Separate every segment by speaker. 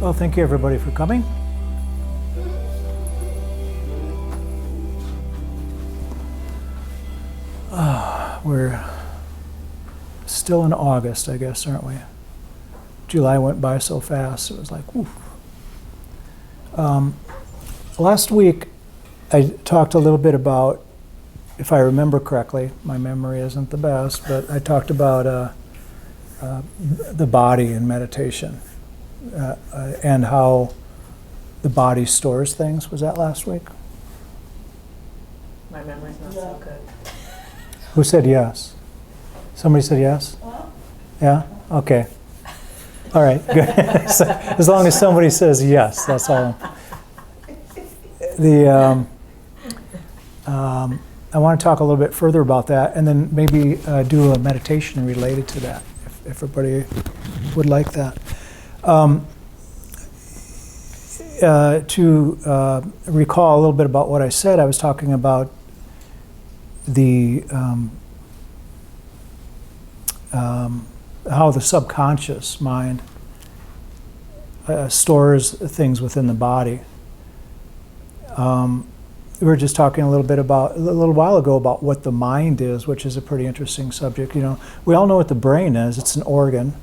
Speaker 1: Well, thank you everybody for coming. We're still in August, I guess, aren't we? July went by so fast, it was like, whew. Last week, I talked a little bit about, if I remember correctly, my memory isn't the best, but I talked about the body in meditation and how the body stores things. Was that last week?
Speaker 2: My memory's not so good.
Speaker 1: Who said yes? Somebody said yes? Yeah? Okay. All right, good. So, as long as somebody says yes, that's all. I want to talk a little bit further about that and then maybe do a meditation related to that, if everybody would like that. To recall a little bit about what I said, I was talking about the how the subconscious mind stores things within the body. We were just talking a little while ago about what the mind is, which is a pretty interesting subject. You know, we all know what the brain is. It's an organ,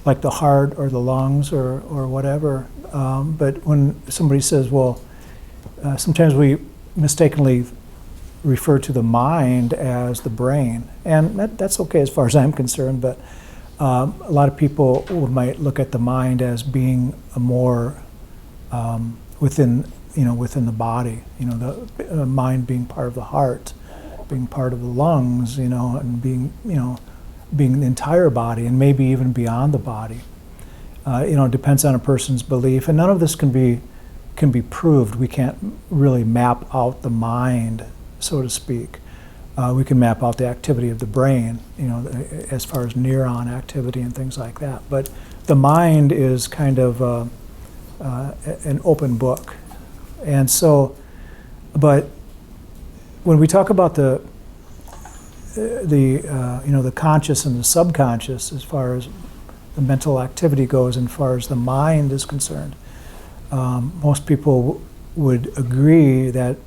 Speaker 1: like the heart or the lungs or whatever. But when somebody says, well, sometimes we mistakenly refer to the mind as the brain, and that's okay as far as I'm concerned. But a lot of people might look at the mind as being a more within the body. You know, the mind being part of the heart, being part of the lungs. You know, and being the entire body, and maybe even beyond the body. It depends on a person's belief, and none of this can be proved. We can't really map out the mind, so to speak. We can map out the activity of the brain, as far as neuron activity and things like that. But the mind is kind of an open book. And so, but when we talk about the conscious and the subconscious, as far as the mental activity goes, and as far as the mind is concerned, most people would agree that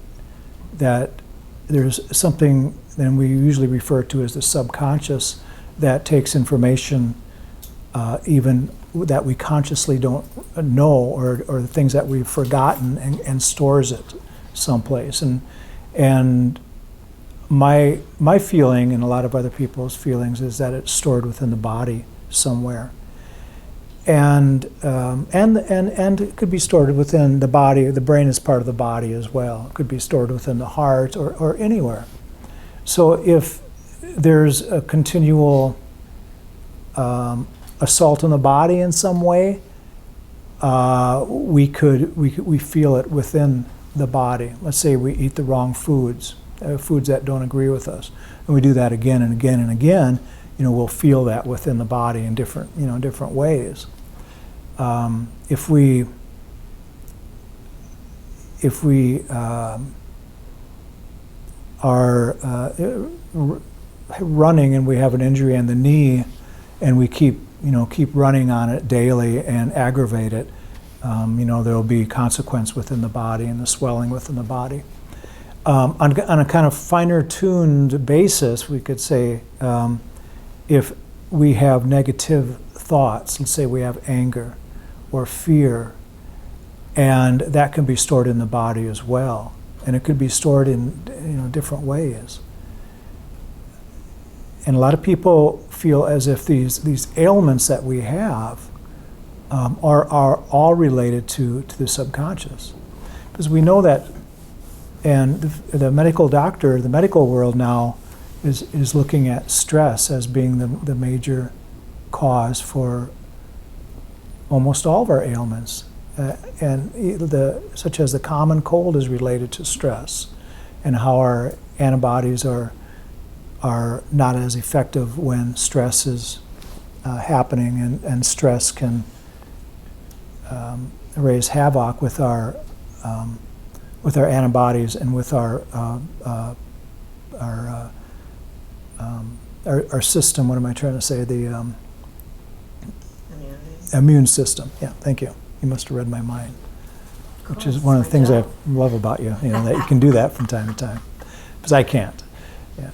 Speaker 1: there's something that we usually refer to as the subconscious that takes information even that we consciously don't know, or the things that we've forgotten, and stores it someplace. And my feeling, and a lot of other people's feelings, is that it's stored within the body somewhere. And it could be stored within the body. The brain is part of the body as well. It could be stored within the heart or anywhere. So if there's a continual assault on the body in some way, we feel it within the body. Let's say we eat the wrong foods that don't agree with us, and we do that again and again and again. We'll feel that within the body in different ways. If we are running and we have an injury on the knee, and we keep running on it daily and aggravate it, there will be consequence within the body and the swelling within the body. On a kind of finer tuned basis, we could say, if we have negative thoughts, let's say we have anger or fear, and that can be stored in the body as well, and it could be stored in different ways. And a lot of people feel as if these ailments that we have are all related to the subconscious, because we know that, and the medical world now is looking at stress as being the major cause for almost all of our ailments, and such as the common cold is related to stress, and how our antibodies are not as effective when stress is happening, and stress can raise havoc with our antibodies and with our system. What am I trying to say? The immune system. Yeah, thank you. You must have read my mind. Which is one of the things I love about you, that you can do that from time to time, because I can't. Yeah.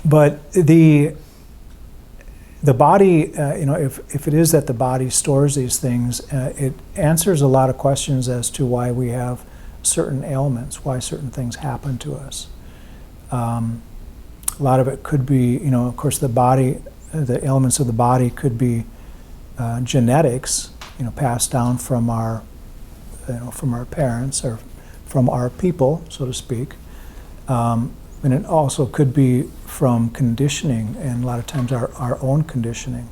Speaker 1: But the body, if it is that the body stores these things, it answers a lot of questions as to why we have certain ailments, why certain things happen to us. A lot of it could be, of course, the body, the ailments of the body could be genetics, passed down from our parents or from our people, so to speak. And it also could be from conditioning, and a lot of times our own conditioning.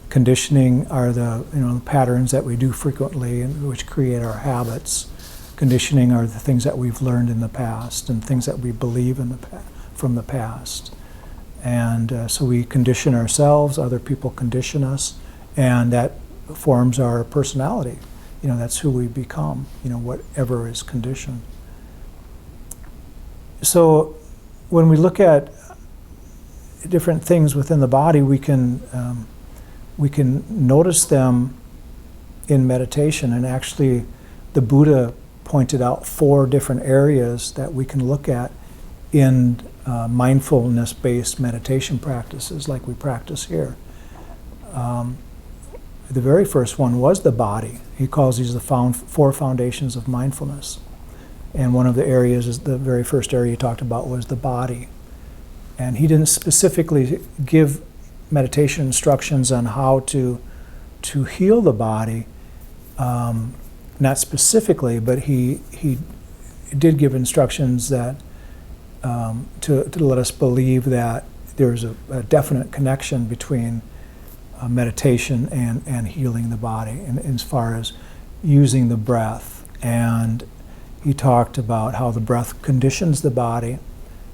Speaker 1: Conditioning are the patterns that we do frequently, and which create our habits. Conditioning are the things that we've learned in the past and things that we believe from the past. And so we condition ourselves, other people condition us, and that forms our personality. That's who we become, whatever is conditioned. So when we look at different things within the body, we can notice them in meditation. And actually, the Buddha pointed out 4 different areas that we can look at in mindfulness-based meditation practices like we practice here. The very first one was the body. He calls these the 4 foundations of mindfulness. And one of the areas, is the very first area he talked about, was the body. And he didn't specifically give meditation instructions on how to heal the body, not specifically, but he did give instructions that to let us believe that there's a definite connection between meditation and healing the body, and as far as using the breath. And he talked about how the breath conditions the body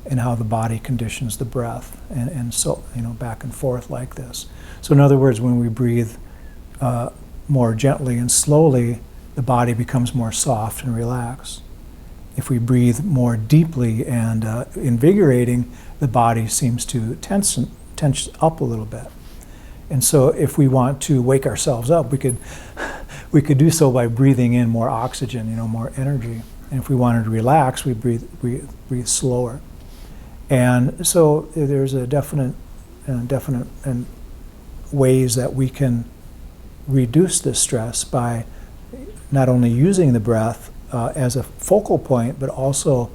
Speaker 1: and how the body conditions the breath, and so back and forth like this. So in other words, when we breathe more gently and slowly, the body becomes more soft and relaxed. If we breathe more deeply and invigorating, the body seems to tense up a little bit. And so if we want to wake ourselves up, we could do so by breathing in more oxygen, more energy. And if we wanted to relax, we breathe slower. And so there's a definite and ways that we can reduce this stress by not only using the breath as a focal point, but also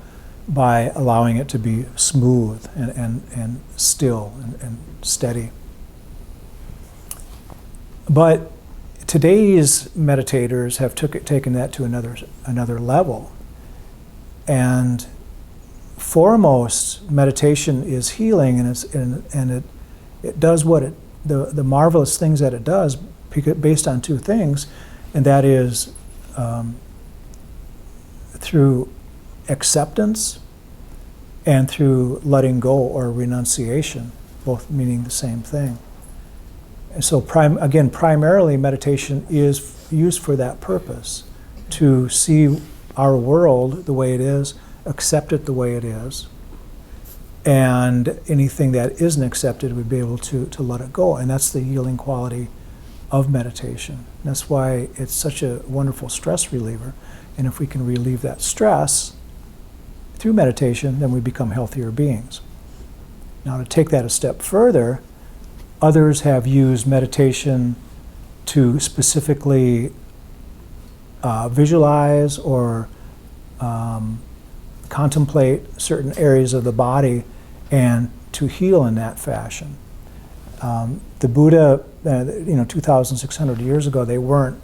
Speaker 1: by allowing it to be smooth and still and steady. But today's meditators have taken that to another level. And foremost, meditation is healing, and it does what the marvelous things that it does based on 2 things, and that is through acceptance and through letting go or renunciation, both meaning the same thing. And so primarily meditation is used for that purpose, to see our world the way it is, accept it the way it is, and anything that isn't accepted, we'd be able to let it go. And that's the healing quality of meditation. That's why it's such a wonderful stress reliever. And if we can relieve that stress through meditation, then we become healthier beings. Now, to take that a step further, others have used meditation to specifically visualize or contemplate certain areas of the body and to heal in that fashion. The Buddha, 2,600 years ago, they weren't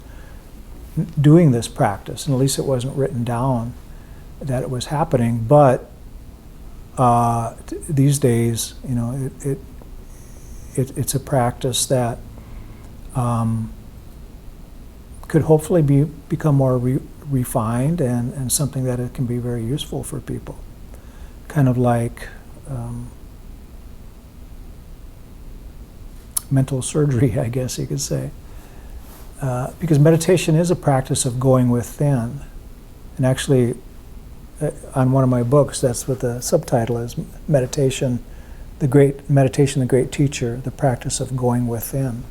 Speaker 1: doing this practice, and at least it wasn't written down that it was happening. But these days, it's a practice that could hopefully become more refined and something that it can be very useful for people. Kind of like mental surgery, I guess you could say. Because meditation is a practice of going within. And actually, on one of my books, that's what the subtitle is, Meditation, the Great Teacher, the Practice of Going Within.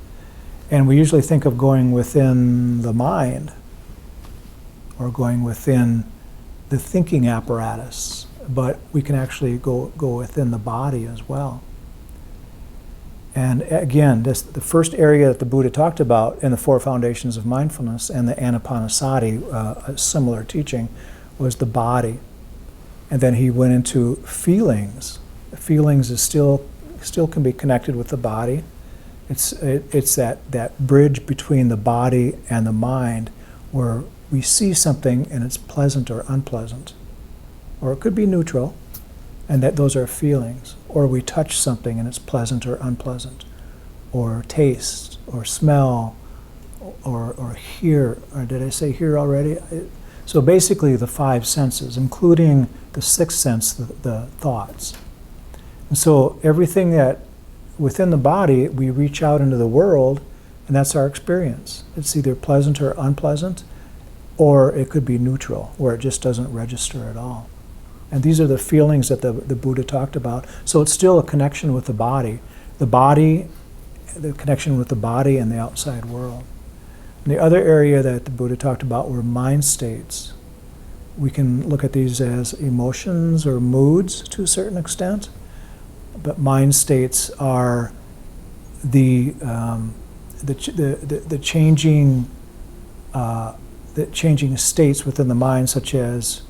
Speaker 1: And we usually think of going within the mind or going within the thinking apparatus, but we can actually go within the body as well. And again, the first area that the Buddha talked about in the Four Foundations of Mindfulness and the Anapanasati, a similar teaching, was the body. And then he went into feelings. Feelings is still can be connected with the body. It's that bridge between the body and the mind where we see something and it's pleasant or unpleasant. Or it could be neutral, and that those are feelings. Or we touch something and it's pleasant or unpleasant. Or taste, or smell, or hear. Or did I say hear already? So basically the five senses, including the sixth sense, the thoughts. And so everything that within the body, we reach out into the world, and that's our experience. It's either pleasant or unpleasant, or it could be neutral, where it just doesn't register at all. And these are the feelings that the Buddha talked about. So it's still a connection with the body, the connection with the body and the outside world. And the other area that the Buddha talked about were mind states. We can look at these as emotions or moods to a certain extent, but mind states are the changing states within the mind, such as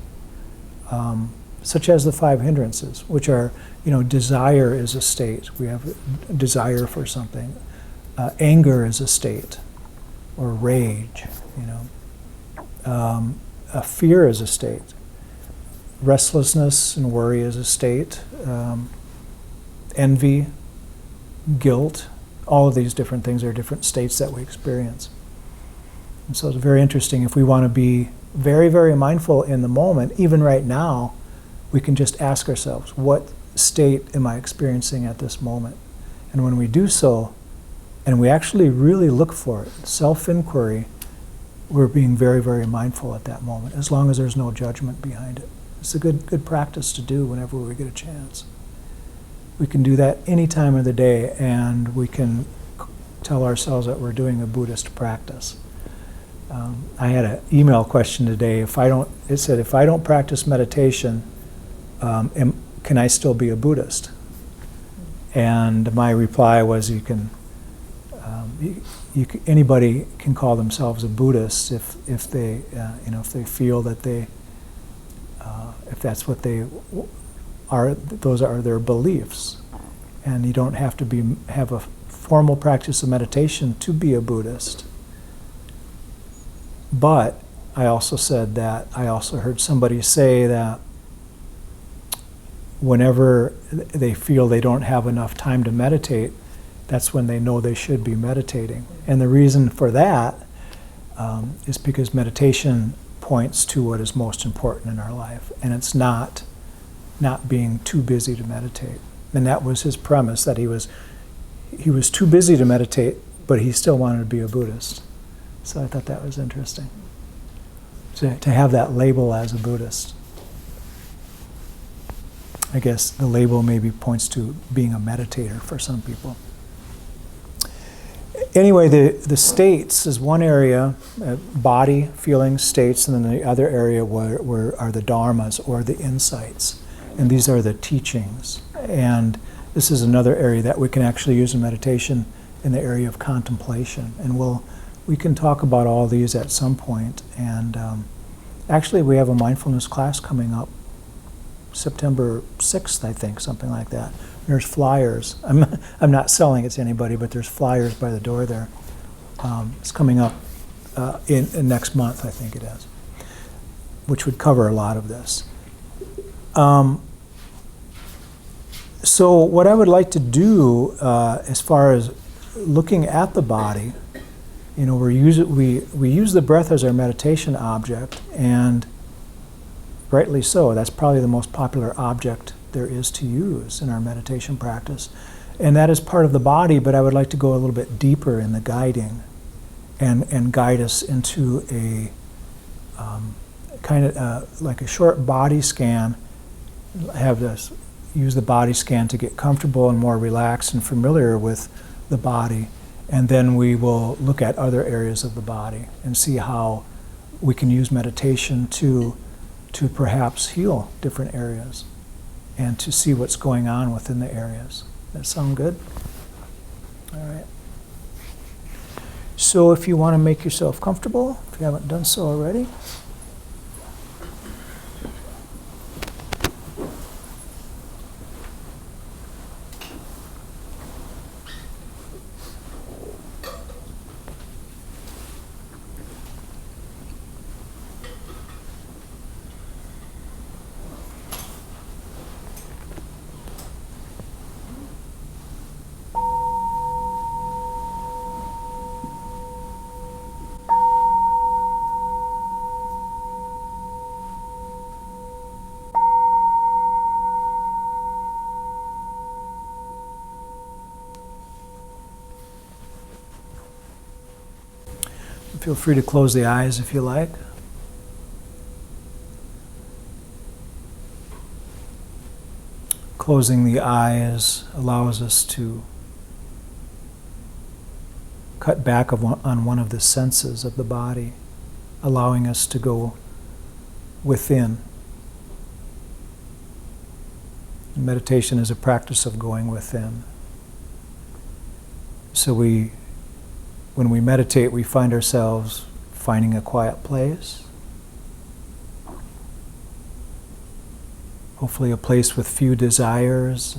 Speaker 1: the five hindrances, which are, desire is a state. We have a desire for something. Anger is a state, or rage. Fear is a state. Restlessness and worry is a state. Envy, guilt, all of these different things are different states that we experience. And so it's very interesting. If we want to be very, very mindful in the moment, even right now, we can just ask ourselves, what state am I experiencing at this moment? And when we do so, and we actually really look for it, self-inquiry, we're being very, very mindful at that moment, as long as there's no judgment behind it. It's a good practice to do whenever we get a chance. We can do that any time of the day, and we can tell ourselves that we're doing a Buddhist practice. I had an email question today. It said, if I don't practice meditation, can I still be a Buddhist? And my reply was, anybody can call themselves a Buddhist if they feel that if that's what they are, those are their beliefs, and you don't have to have a formal practice of meditation to be a Buddhist. But I also said that I also heard somebody say that whenever they feel they don't have enough time to meditate, that's when they know they should be meditating. And the reason for that is because meditation points to what is most important in our life, and it's not being too busy to meditate. And that was his premise, that he was too busy to meditate, but he still wanted to be a Buddhist. So I thought that was interesting, to have that label as a Buddhist. I guess the label maybe points to being a meditator for some people. Anyway, the states is one area, body, feelings, states, and then the other area where are the dharmas, or the insights. And these are the teachings. And this is another area that we can actually use in meditation, in the area of contemplation. And we can talk about all these at some point. And actually, we have a mindfulness class coming up September 6th, I think, something like that. There's flyers. I'm not selling it to anybody, but there's flyers by the door there. It's coming up in next month, I think it is, which would cover a lot of this. So what I would like to do as far as looking at the body, we use the breath as our meditation object, and rightly so. That's probably the most popular object there is to use in our meditation practice. And that is part of the body, but I would like to go a little bit deeper in the guiding and guide us into a kind of like a short body scan. Use the body scan to get comfortable and more relaxed and familiar with the body, And then we will look at other areas of the body and see how we can use meditation to perhaps heal different areas and to see what's going on within the areas. That sound good? All right. So if you want to make yourself comfortable, if you haven't done so already, feel free to close the eyes if you like. Closing the eyes allows us to cut back on one of the senses of the body, allowing us to go within. Meditation is a practice of going within. So when we meditate, we find ourselves finding a quiet place, hopefully a place with few desires,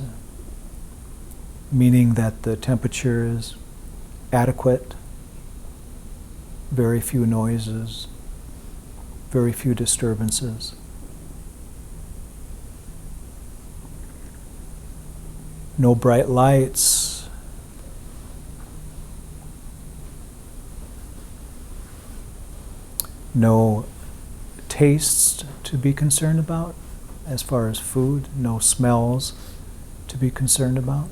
Speaker 1: meaning that the temperature is adequate, very few noises, very few disturbances. No bright lights, no tastes to be concerned about as far as food, no smells to be concerned about.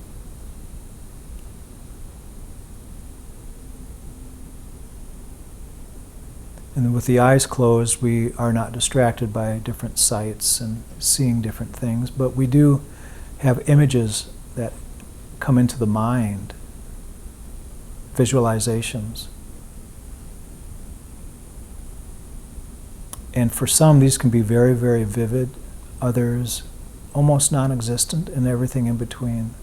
Speaker 1: And with the eyes closed, we are not distracted by different sights and seeing different things, but we do have images that come into the mind, visualizations. And for some, these can be very, very vivid, others almost non-existent, and everything in between.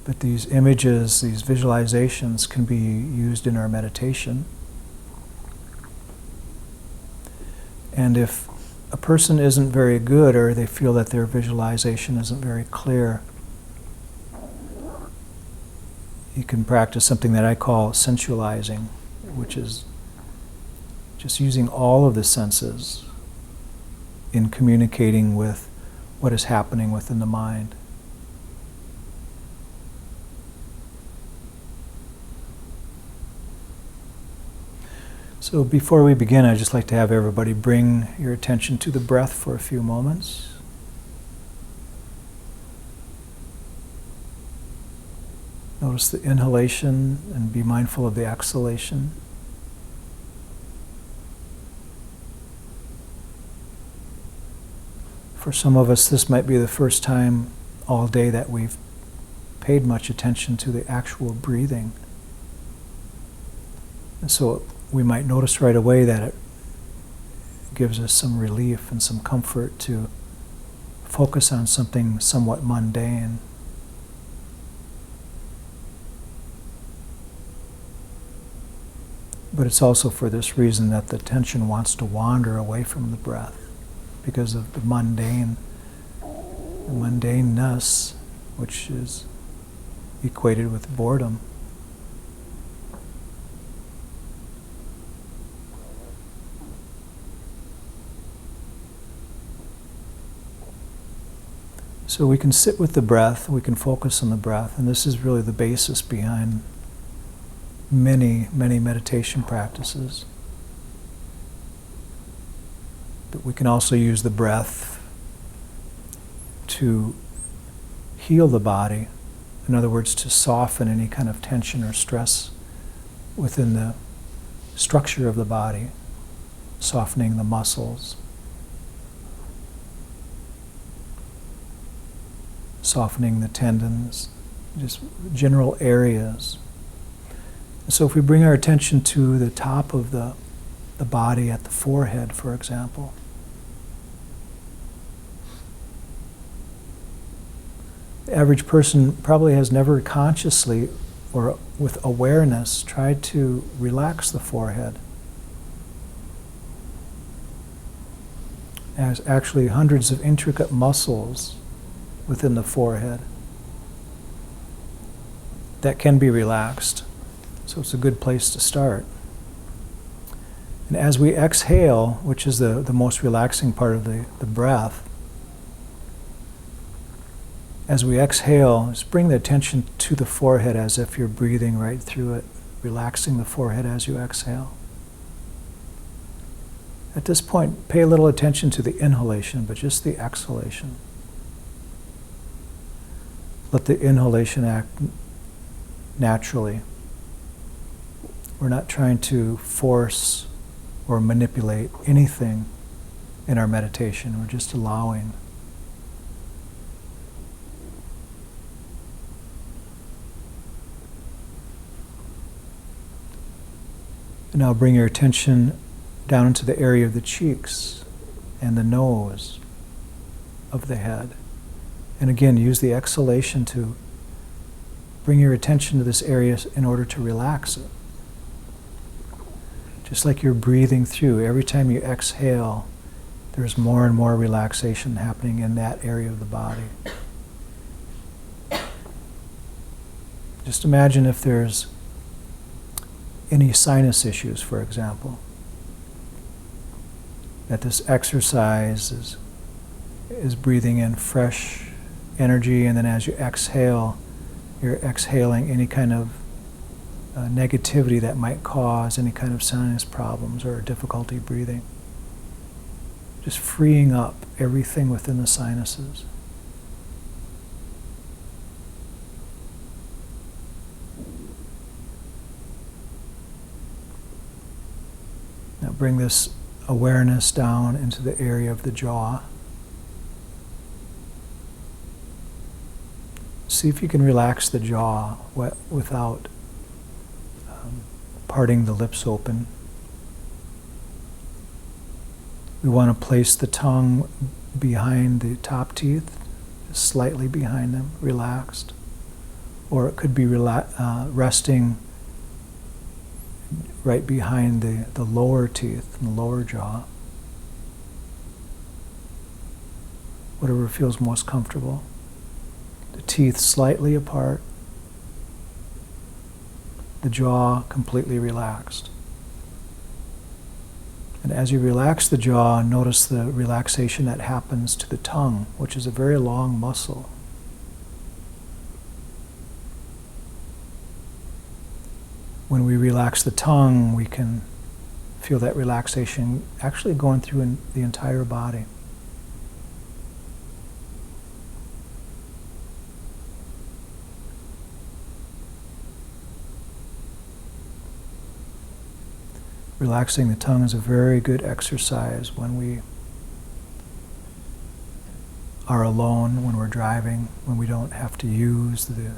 Speaker 1: But these images, these visualizations can be used in our meditation. And if a person isn't very good, or they feel that their visualization isn't very clear, you can practice something that I call sensualizing, which is just using all of the senses in communicating with what is happening within the mind. So before we begin, I'd just like to have everybody bring your attention to the breath for a few moments. Notice the inhalation and be mindful of the exhalation. For some of us, this might be the first time all day that we've paid much attention to the actual breathing. And so we might notice right away that it gives us some relief and some comfort to focus on something somewhat mundane. But it's also for this reason that the attention wants to wander away from the breath, because of the mundaneness, which is equated with boredom. So we can sit with the breath, we can focus on the breath, and this is really the basis behind many, many meditation practices. But we can also use the breath to heal the body. In other words, to soften any kind of tension or stress within the structure of the body, softening the muscles, softening the tendons, just general areas. So if we bring our attention to the top of the body at the forehead, for example, the average person probably has never consciously or with awareness tried to relax the forehead. There's actually hundreds of intricate muscles within the forehead that can be relaxed. So it's a good place to start. And as we exhale, which is the most relaxing part of the breath, as we exhale, just bring the attention to the forehead as if you're breathing right through it, relaxing the forehead as you exhale. At this point, pay a little attention to the inhalation, but just the exhalation. Let the inhalation act naturally. We're not trying to force or manipulate anything in our meditation. We're just allowing. And now bring your attention down into the area of the cheeks and the nose of the head. And again, use the exhalation to bring your attention to this area in order to relax it. Just like you're breathing through, every time you exhale, there's more and more relaxation happening in that area of the body. Just imagine if there's any sinus issues, for example, that this exercise is breathing in fresh energy, and then as you exhale, you're exhaling any kind of negativity that might cause any kind of sinus problems or difficulty breathing. Just freeing up everything within the sinuses. Now bring this awareness down into the area of the jaw. See if you can relax the jaw without parting the lips open. We want to place the tongue behind the top teeth, just slightly behind them, relaxed. Or it could be resting right behind the lower teeth and the lower jaw. Whatever feels most comfortable. The teeth slightly apart. The jaw completely relaxed. And as you relax the jaw, notice the relaxation that happens to the tongue, which is a very long muscle. When we relax the tongue, we can feel that relaxation actually going through the entire body. Relaxing the tongue is a very good exercise when we are alone, when we're driving, when we don't have to use the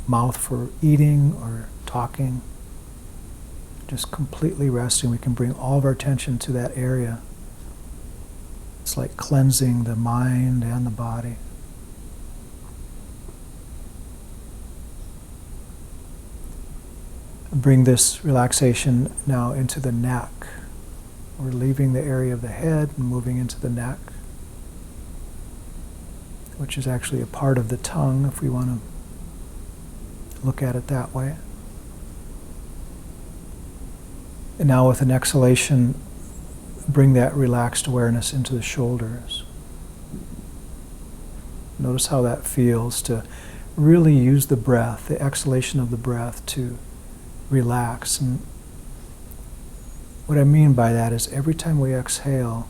Speaker 1: mouth for eating or talking. Just completely resting. We can bring all of our attention to that area. It's like cleansing the mind and the body. Bring this relaxation now into the neck. We're leaving the area of the head and moving into the neck, which is actually a part of the tongue if we want to look at it that way. And now with an exhalation, bring that relaxed awareness into the shoulders. Notice how that feels to really use the breath, the exhalation of the breath to relax. And what I mean by that is every time we exhale,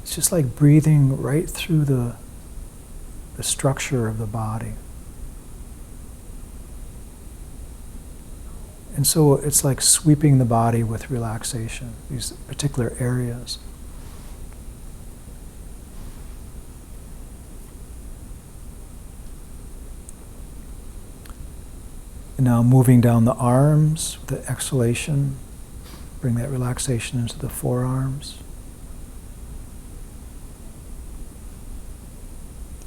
Speaker 1: it's just like breathing right through the structure of the body. And so it's like sweeping the body with relaxation, these particular areas. And now moving down the arms with the exhalation, bring that relaxation into the forearms,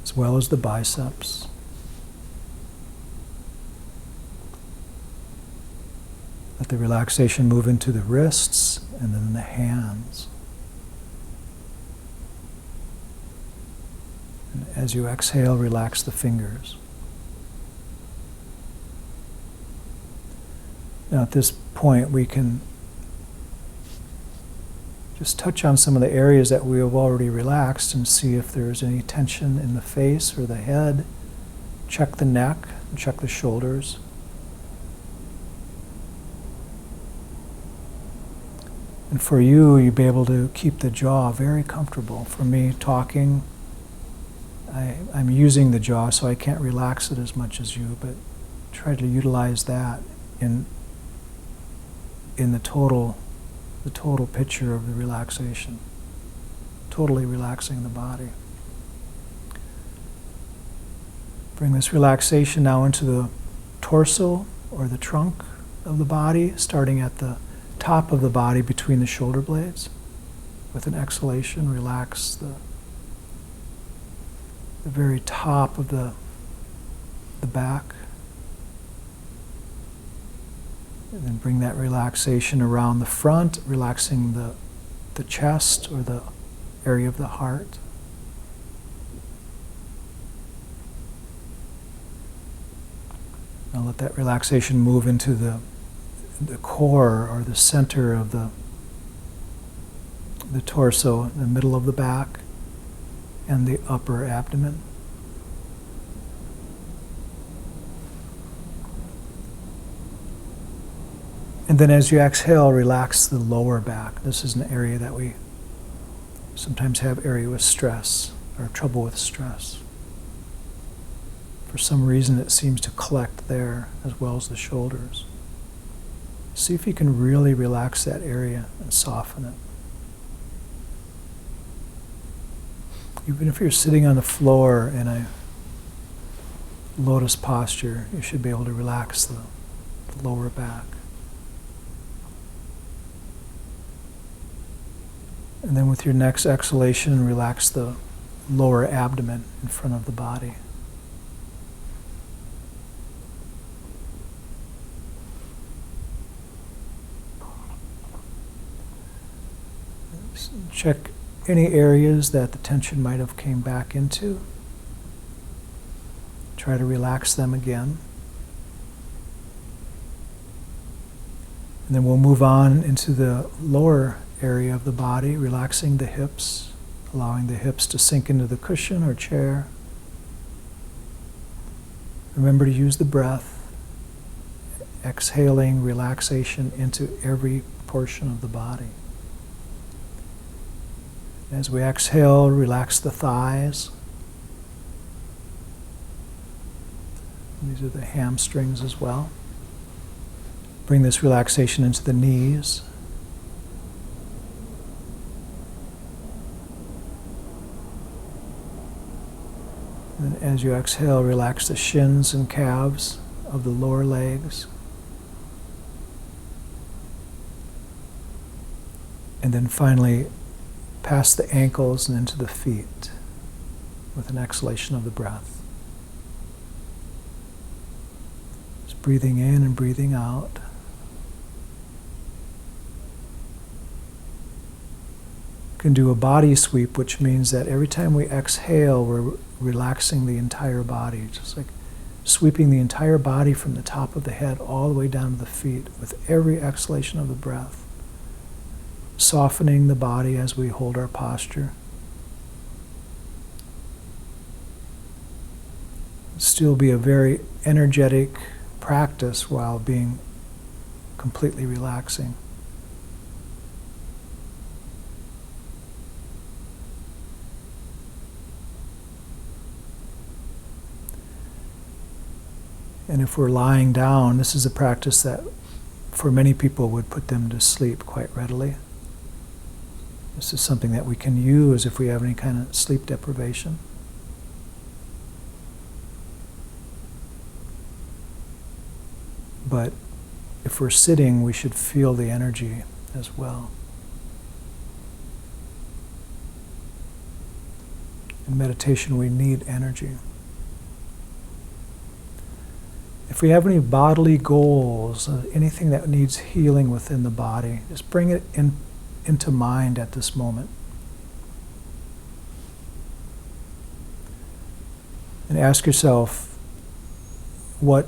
Speaker 1: as well as the biceps. Let the relaxation move into the wrists and then the hands. And as you exhale, relax the fingers. Now at this point, we can just touch on some of the areas that we have already relaxed and see if there's any tension in the face or the head. Check the neck and check the shoulders. And for you, you'll be able to keep the jaw very comfortable. For me, talking, I'm using the jaw, so I can't relax it as much as you, but try to utilize that in the total picture of the relaxation. Totally relaxing the body. Bring this relaxation now into the torso or the trunk of the body, starting at the top of the body between the shoulder blades. With an exhalation, relax the very top of the back. And then bring that relaxation around the front, relaxing the chest or the area of the heart. Now let that relaxation move into the core or the center of the torso, the middle of the back, and the upper abdomen. And then as you exhale, relax the lower back. This is an area that we sometimes have area with stress or trouble with stress. For some reason, it seems to collect there as well as the shoulders. See if you can really relax that area and soften it. Even if you're sitting on the floor in a lotus posture, you should be able to relax the lower back. And then with your next exhalation, relax the lower abdomen in front of the body. Check any areas that the tension might have came back into. Try to relax them again. And then we'll move on into the lower area of the body, relaxing the hips, allowing the hips to sink into the cushion or chair. Remember to use the breath, exhaling relaxation into every portion of the body. As we exhale, relax the thighs. These are the hamstrings as well. Bring this relaxation into the knees. And as you exhale, relax the shins and calves of the lower legs. And then finally, past the ankles and into the feet with an exhalation of the breath. Just breathing in and breathing out. You can do a body sweep, which means that every time we exhale, we're relaxing the entire body, just like sweeping the entire body from the top of the head all the way down to the feet with every exhalation of the breath. Softening the body as we hold our posture. Still be a very energetic practice while being completely relaxing. And if we're lying down, this is a practice that for many people would put them to sleep quite readily. This is something that we can use if we have any kind of sleep deprivation. But if we're sitting, we should feel the energy as well. In meditation, we need energy. If we have any bodily goals, anything that needs healing within the body, just bring it into mind at this moment. And ask yourself, what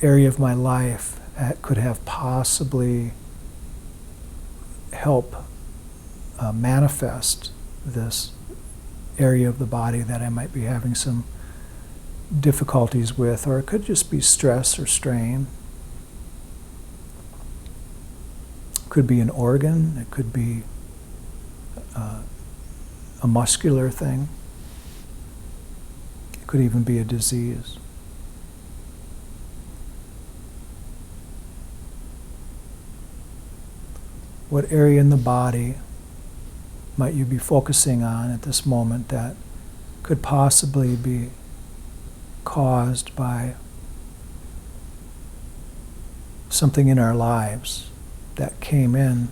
Speaker 1: area of my life could have possibly help manifest this area of the body that I might be having some difficulties with, or it could just be stress or strain. It could be an organ, it could be a muscular thing, it could even be a disease. What area in the body might you be focusing on at this moment that could possibly be caused by something in our lives that came in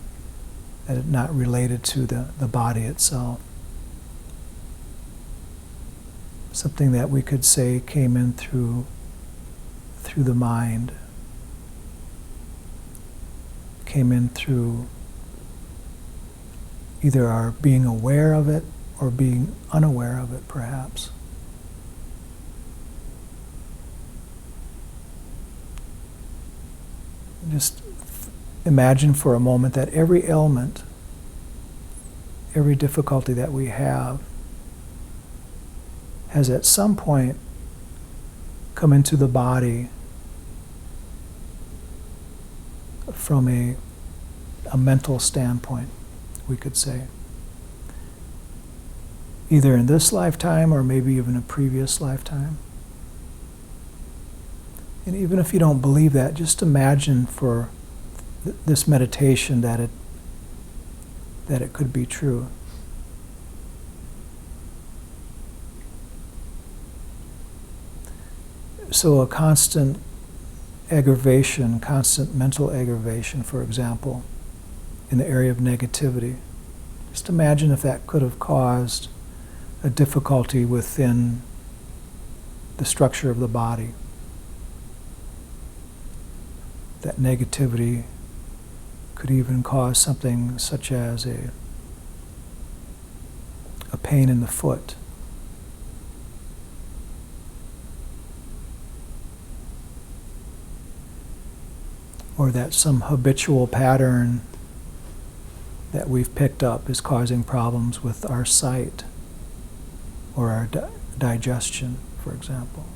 Speaker 1: that is not related to the body itself? Something that we could say came in through the mind, came in through either our being aware of it or being unaware of it, perhaps. Just imagine for a moment that every ailment, every difficulty that we have, has at some point come into the body from a mental standpoint, we could say. Either in this lifetime or maybe even a previous lifetime. And even if you don't believe that, just imagine for this meditation that it could be true. So a constant aggravation, constant mental aggravation, for example, in the area of negativity. Just imagine if that could have caused a difficulty within the structure of the body. That negativity could even cause something such as a pain in the foot. Or that some habitual pattern that we've picked up is causing problems with our sight or our digestion, for example.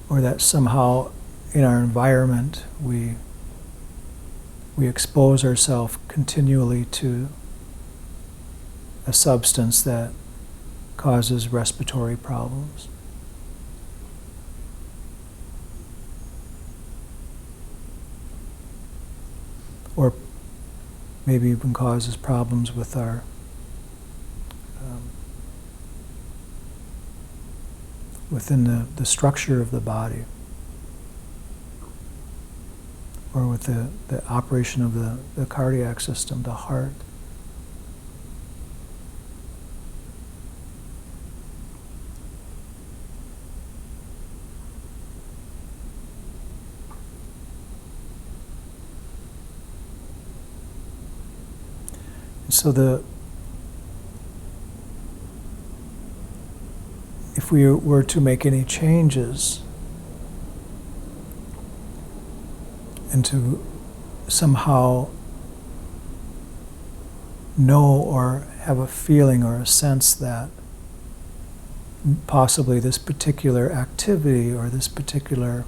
Speaker 1: Or that somehow in our environment we expose ourselves continually to a substance that causes respiratory problems. Or maybe even causes problems with our within the structure of the body, or with the operation of the cardiac system, the heart. So if we were to make any changes and to somehow know or have a feeling or a sense that possibly this particular activity or this particular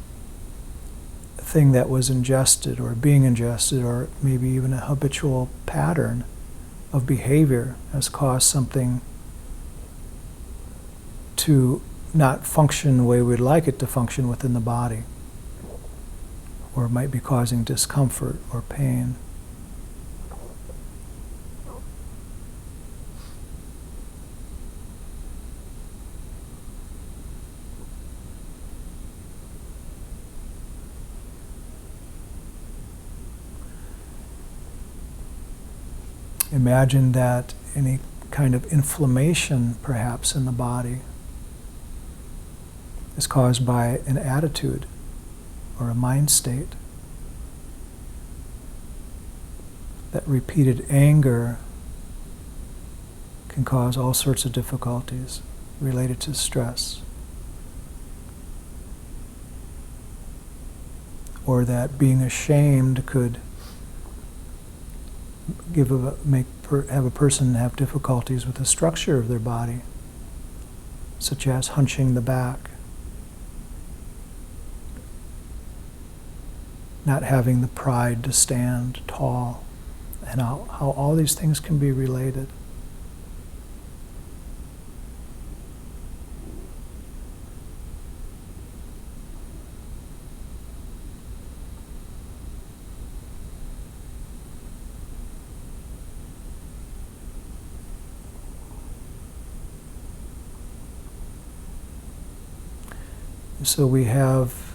Speaker 1: thing that was ingested or being ingested, or maybe even a habitual pattern of behavior, has caused something to not function the way we'd like it to function within the body, or it might be causing discomfort or pain. Imagine that any kind of inflammation, perhaps, in the body is caused by an attitude or a mind state. That repeated anger can cause all sorts of difficulties related to stress. Or that being ashamed could have a person have difficulties with the structure of their body, such as hunching the back, not having the pride to stand tall, and how all these things can be related. So we have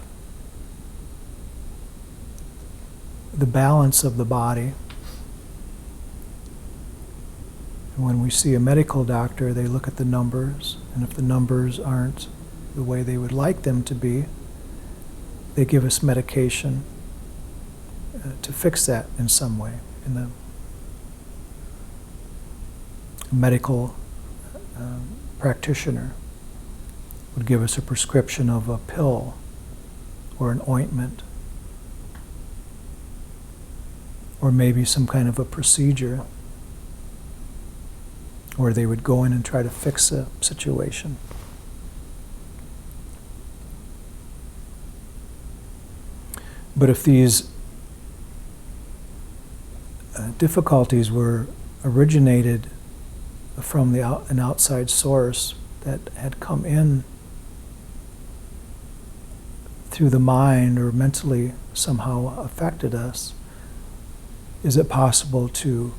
Speaker 1: the balance of the body. And when we see a medical doctor, they look at the numbers, and if the numbers aren't the way they would like them to be, they give us medication to fix that in some way. And the medical practitioner would give us a prescription of a pill or an ointment, or maybe some kind of a procedure where they would go in and try to fix a situation. But if these difficulties were originated from an outside source that had come in through the mind or mentally somehow affected us, is it possible to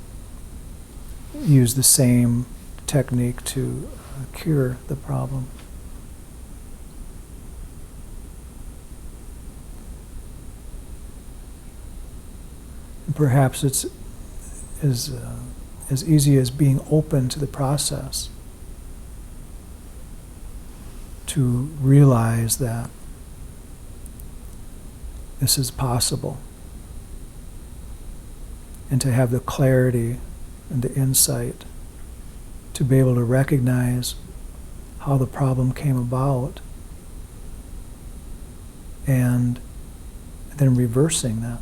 Speaker 1: use the same technique to cure the problem? And perhaps it's as easy as being open to the process, to realize that this is possible, and to have the clarity and the insight to be able to recognize how the problem came about, and then reversing that.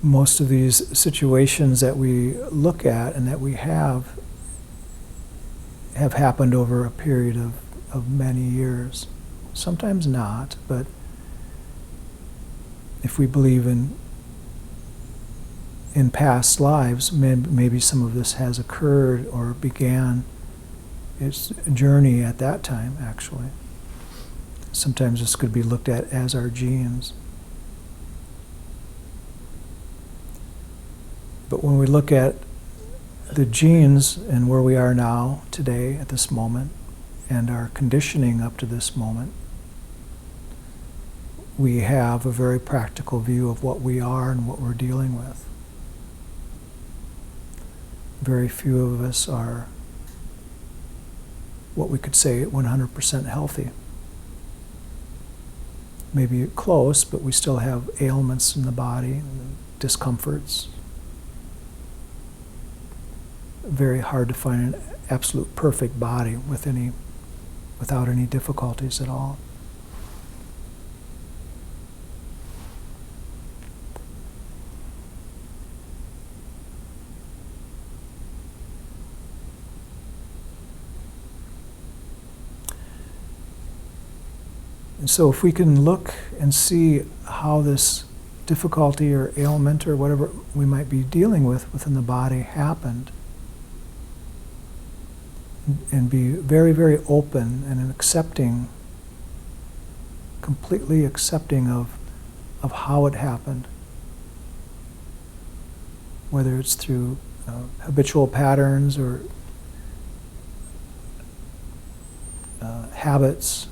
Speaker 1: Most of these situations that we look at and that we have happened over a period of many years. Sometimes not, but if we believe in past lives, maybe some of this has occurred or began its journey at that time, actually. Sometimes this could be looked at as our genes. But when we look at the genes and where we are now, today, at this moment, and our conditioning up to this moment, we have a very practical view of what we are and what we're dealing with. Very few of us are what we could say 100% healthy. Maybe close, but we still have ailments in the body, discomforts. Very hard to find an absolute perfect body without any difficulties at all. And so if we can look and see how this difficulty or ailment or whatever we might be dealing with within the body happened, and be very, very open and accepting, completely accepting of how it happened, whether it's through habitual patterns or habits,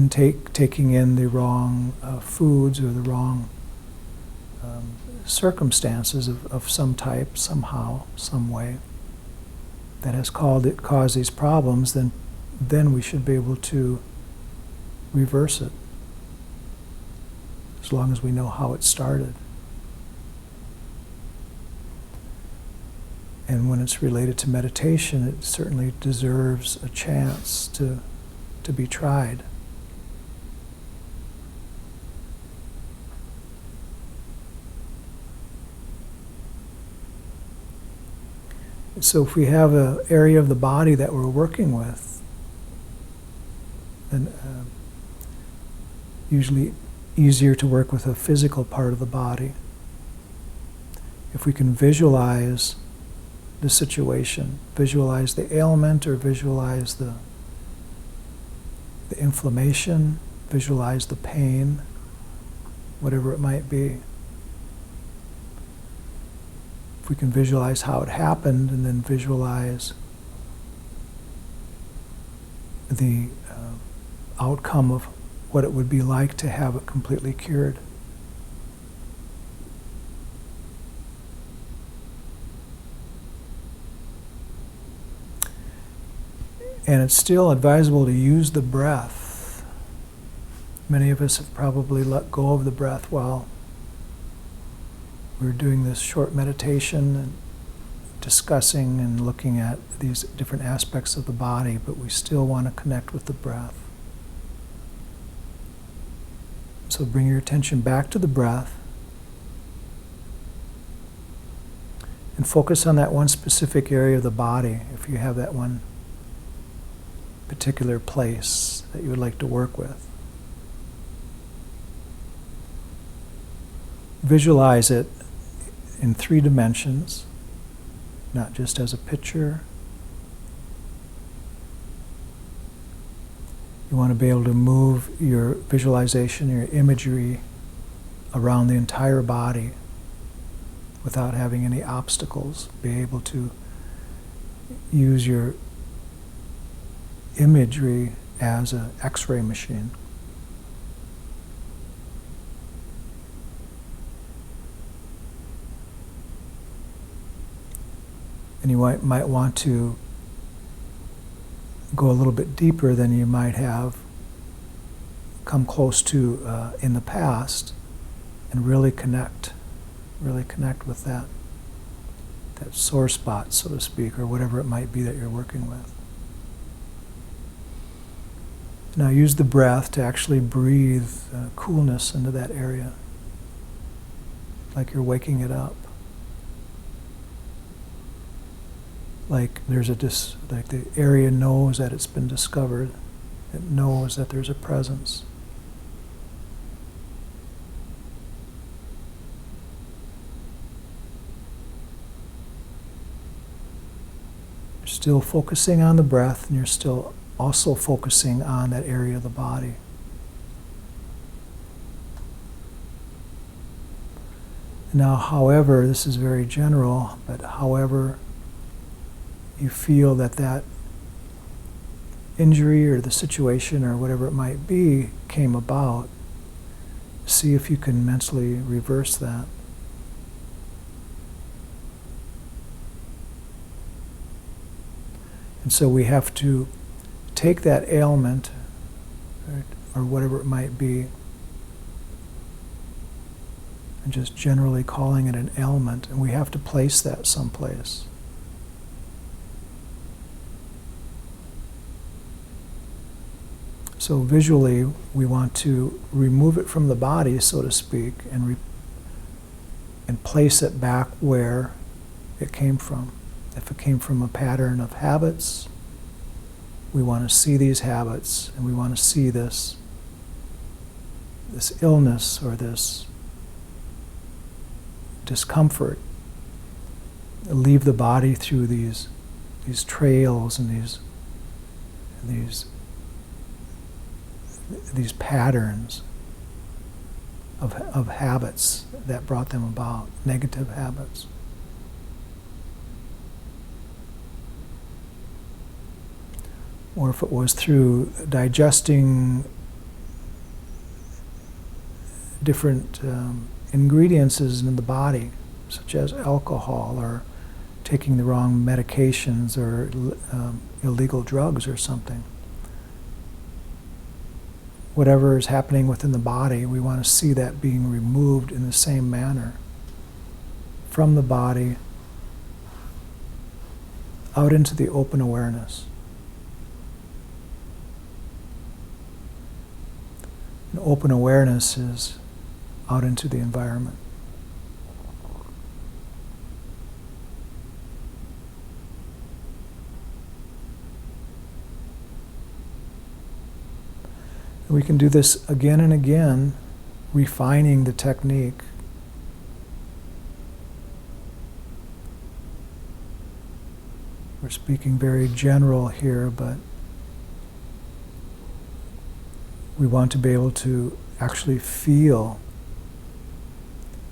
Speaker 1: taking in the wrong foods or the wrong circumstances of some type, somehow, some way, that has caused these problems, then we should be able to reverse it, as long as we know how it started. And when it's related to meditation, it certainly deserves a chance to be tried. So if we have an area of the body that we're working with, then usually easier to work with a physical part of the body. If we can visualize the situation, visualize the ailment, or visualize the inflammation, visualize the pain, whatever it might be. If we can visualize how it happened, and then visualize the outcome of what it would be like to have it completely cured. And it's still advisable to use the breath. Many of us have probably let go of the breath while we're doing this short meditation and discussing and looking at these different aspects of the body, but we still want to connect with the breath. So bring your attention back to the breath and focus on that one specific area of the body, if you have that one particular place that you would like to work with. Visualize it in 3 dimensions, not just as a picture. You want to be able to move your visualization, your imagery around the entire body without having any obstacles. Be able to use your imagery as an X-ray machine. And you might want to go a little bit deeper than you might have come close to in the past, and really connect with that sore spot, so to speak, or whatever it might be that you're working with. Now use the breath to actually breathe coolness into that area, like you're waking it up. Like like the area knows that it's been discovered. It knows that there's a presence. You're still focusing on the breath, and you're still also focusing on that area of the body. Now, however, this is very general, but however you feel that injury or the situation or whatever it might be came about, see if you can mentally reverse that. And so we have to take that ailment or whatever it might be, and just generally calling it an ailment, and we have to place that someplace. So visually, we want to remove it from the body, so to speak, and place it back where it came from. If it came from a pattern of habits, we want to see these habits, and we want to see this illness or this discomfort leave the body through these trails and these patterns of habits that brought them about, negative habits. Or if it was through digesting different ingredients in the body, such as alcohol or taking the wrong medications or illegal drugs or something. Whatever is happening within the body, we want to see that being removed in the same manner from the body out into the open awareness. And open awareness is out into the environment. We can do this again and again, refining the technique. We're speaking very general here, but we want to be able to actually feel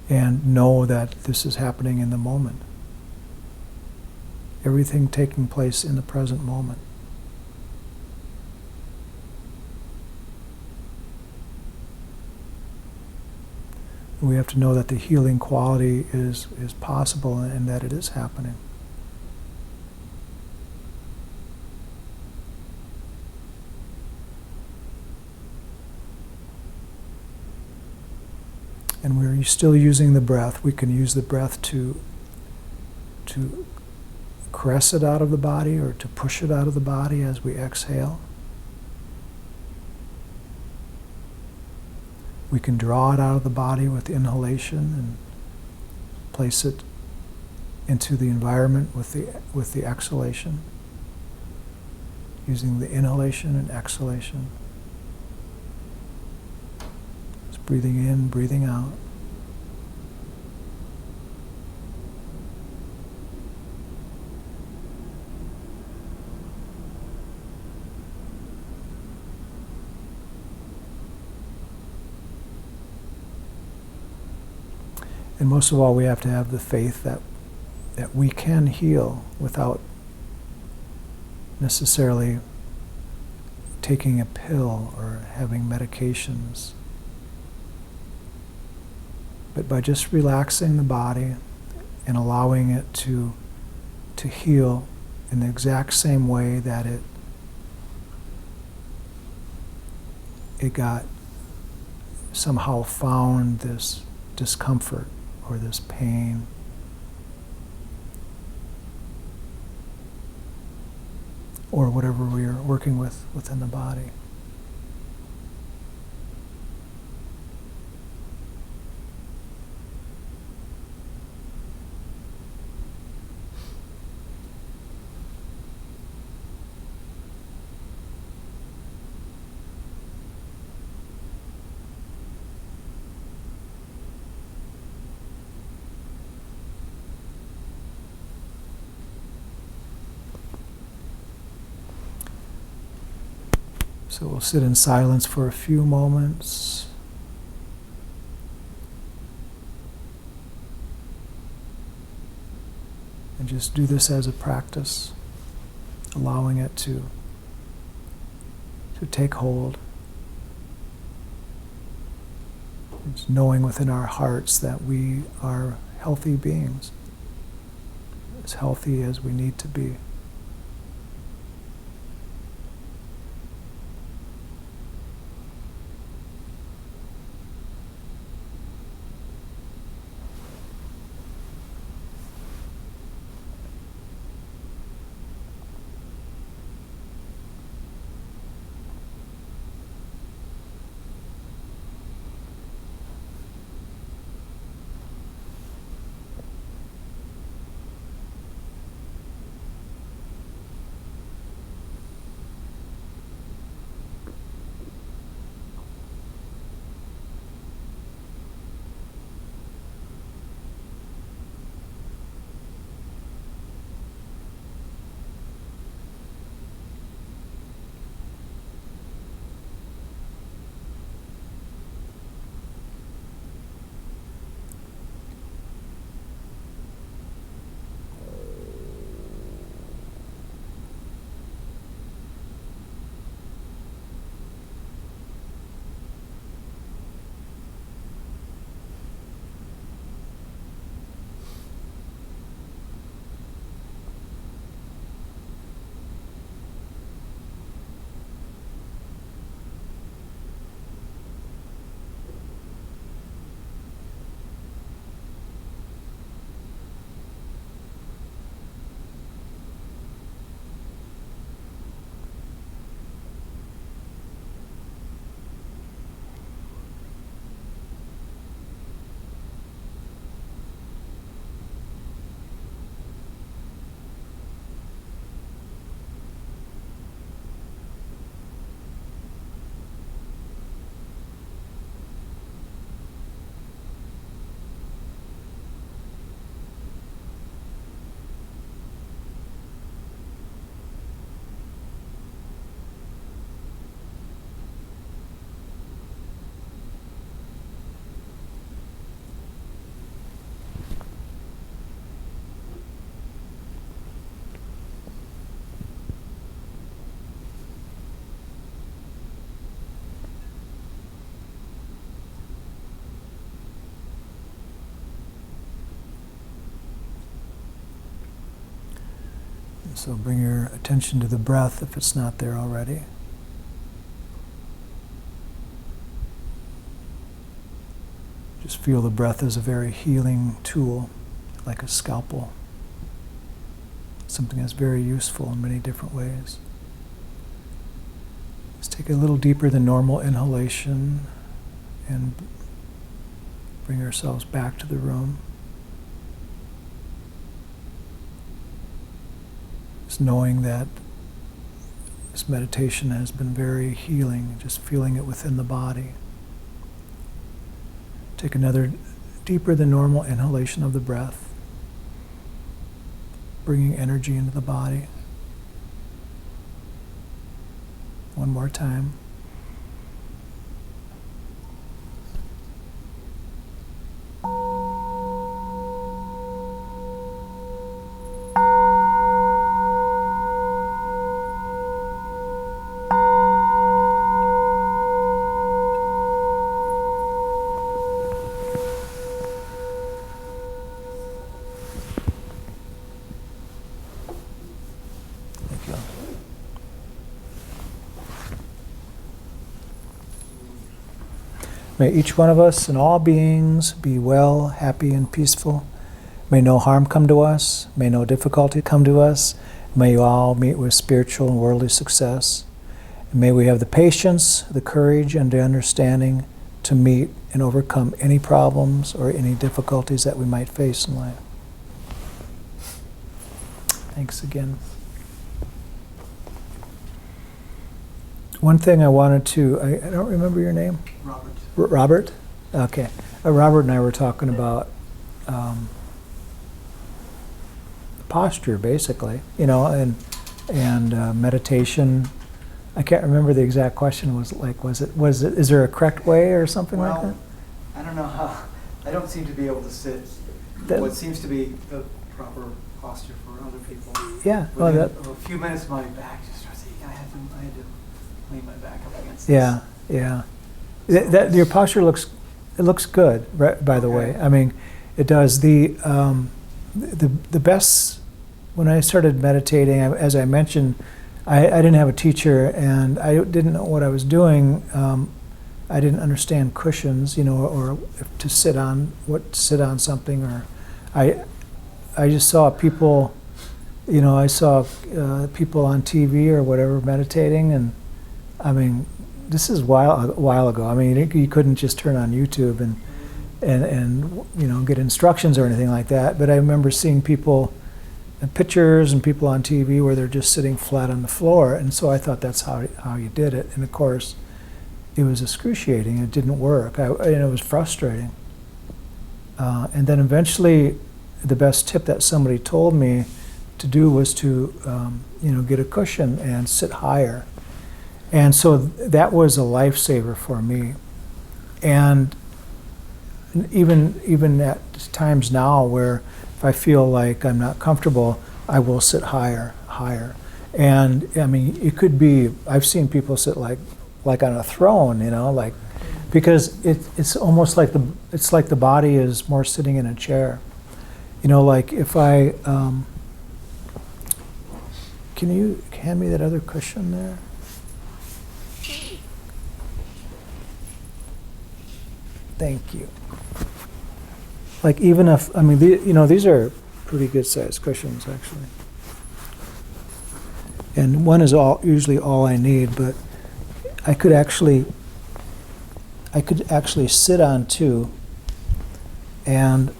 Speaker 1: and know that this is happening in the moment. Everything taking place in the present moment. We have to know that the healing quality is possible and that it is happening. And we're still using the breath. We can use the breath to caress it out of the body or to push it out of the body as we exhale. We can draw it out of the body with inhalation and place it into the environment with the exhalation, using the inhalation and exhalation. Just breathing in, breathing out. And most of all, we have to have the faith that we can heal without necessarily taking a pill or having medications. But by just relaxing the body and allowing it to heal in the exact same way that it got somehow found this discomfort or this pain. Or whatever we are working with within the body. So we'll sit in silence for a few moments. And just do this as a practice, allowing it to take hold. Just knowing within our hearts that we are healthy beings, as healthy as we need to be. So bring your attention to the breath if it's not there already. Just feel the breath as a very healing tool, like a scalpel. Something that's very useful in many different ways. Let's take a little deeper than normal inhalation and bring ourselves back to the room. Just knowing that this meditation has been very healing, just feeling it within the body. Take another deeper than normal inhalation of the breath, bringing energy into the body. One more time. May each one of us and all beings be well, happy, and peaceful. May no harm come to us. May no difficulty come to us. May you all meet with spiritual and worldly success. And may we have the patience, the courage, and the understanding to meet and overcome any problems or any difficulties that we might face in life. Thanks again. One thing I wanted to, I don't remember your name.
Speaker 2: Robert.
Speaker 1: Robert? Okay. Robert and I were talking about posture, basically, and meditation. I can't remember the exact question. Is there a correct way or something like that?
Speaker 2: I don't know how. I don't seem to be able to sit. What seems to be the proper posture for other people.
Speaker 1: Yeah.
Speaker 2: Within a few minutes, my back just starts aching. I had to lean my back up against this.
Speaker 1: Yeah. Yeah. Your posture looks good, right, by the way. I mean, it does. The best, when I started meditating, as I mentioned, I didn't have a teacher and I didn't know what I was doing. I didn't understand cushions, or to sit on something, or I just saw people, I saw people on TV or whatever meditating, and I mean, this is a while ago. I mean, you couldn't just turn on YouTube and get instructions or anything like that. But I remember seeing people, pictures and people on TV where they're just sitting flat on the floor. And so I thought that's how you did it. And of course, it was excruciating. It didn't work. And it was frustrating. And then eventually, the best tip that somebody told me to do was to, get a cushion and sit higher. And so that was a lifesaver for me. And even at times now where if I feel like I'm not comfortable, I will sit higher. And I mean, it could be, I've seen people sit like on a throne, because it's almost like the body is more sitting in a chair. Like if I, can you hand me that other cushion there? Thank you. Like even if, I mean, these are pretty good sized cushions actually. And one is usually all I need, but I could actually sit on two, and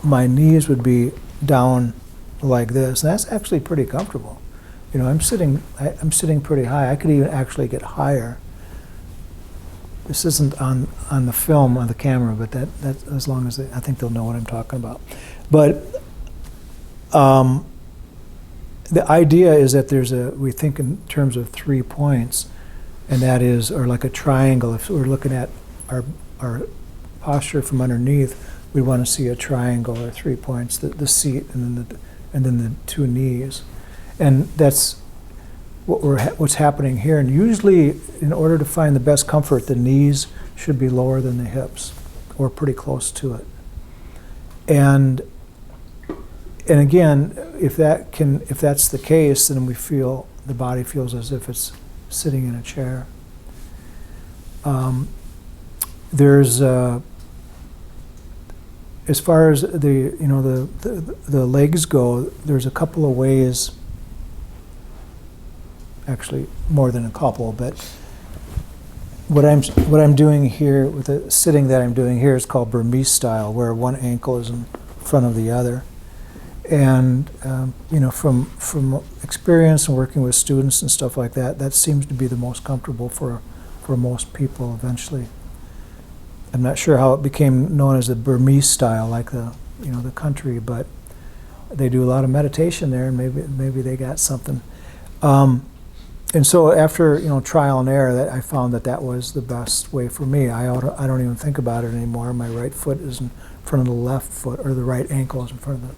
Speaker 1: my knees would be down like this. And that's actually pretty comfortable. I'm sitting pretty high. I could even actually get higher. This isn't on the film, on the camera, but that as long as I think they'll know what I'm talking about. But the idea is that we think in terms of 3 points, and that is, or like a triangle. If we're looking at our posture from underneath, we want to see a triangle or 3 points: the seat, and then the two knees, and that's what's happening here. And usually, in order to find the best comfort, the knees should be lower than the hips, or pretty close to it. And And again, if that's the case, then the body feels as if it's sitting in a chair. There's as far as the legs go, there's a couple of ways. Actually, more than a couple, but what I'm doing here with the sitting that I'm doing here is called Burmese style, where one ankle is in front of the other. And from experience and working with students and stuff like that, that seems to be the most comfortable for most people eventually. I'm not sure how it became known as the Burmese style, like the country, but they do a lot of meditation there, and maybe they got something. And so after trial and error, that I found that was the best way for me. I don't even think about it anymore. My right foot is in front of the left foot, or the right ankle is in front of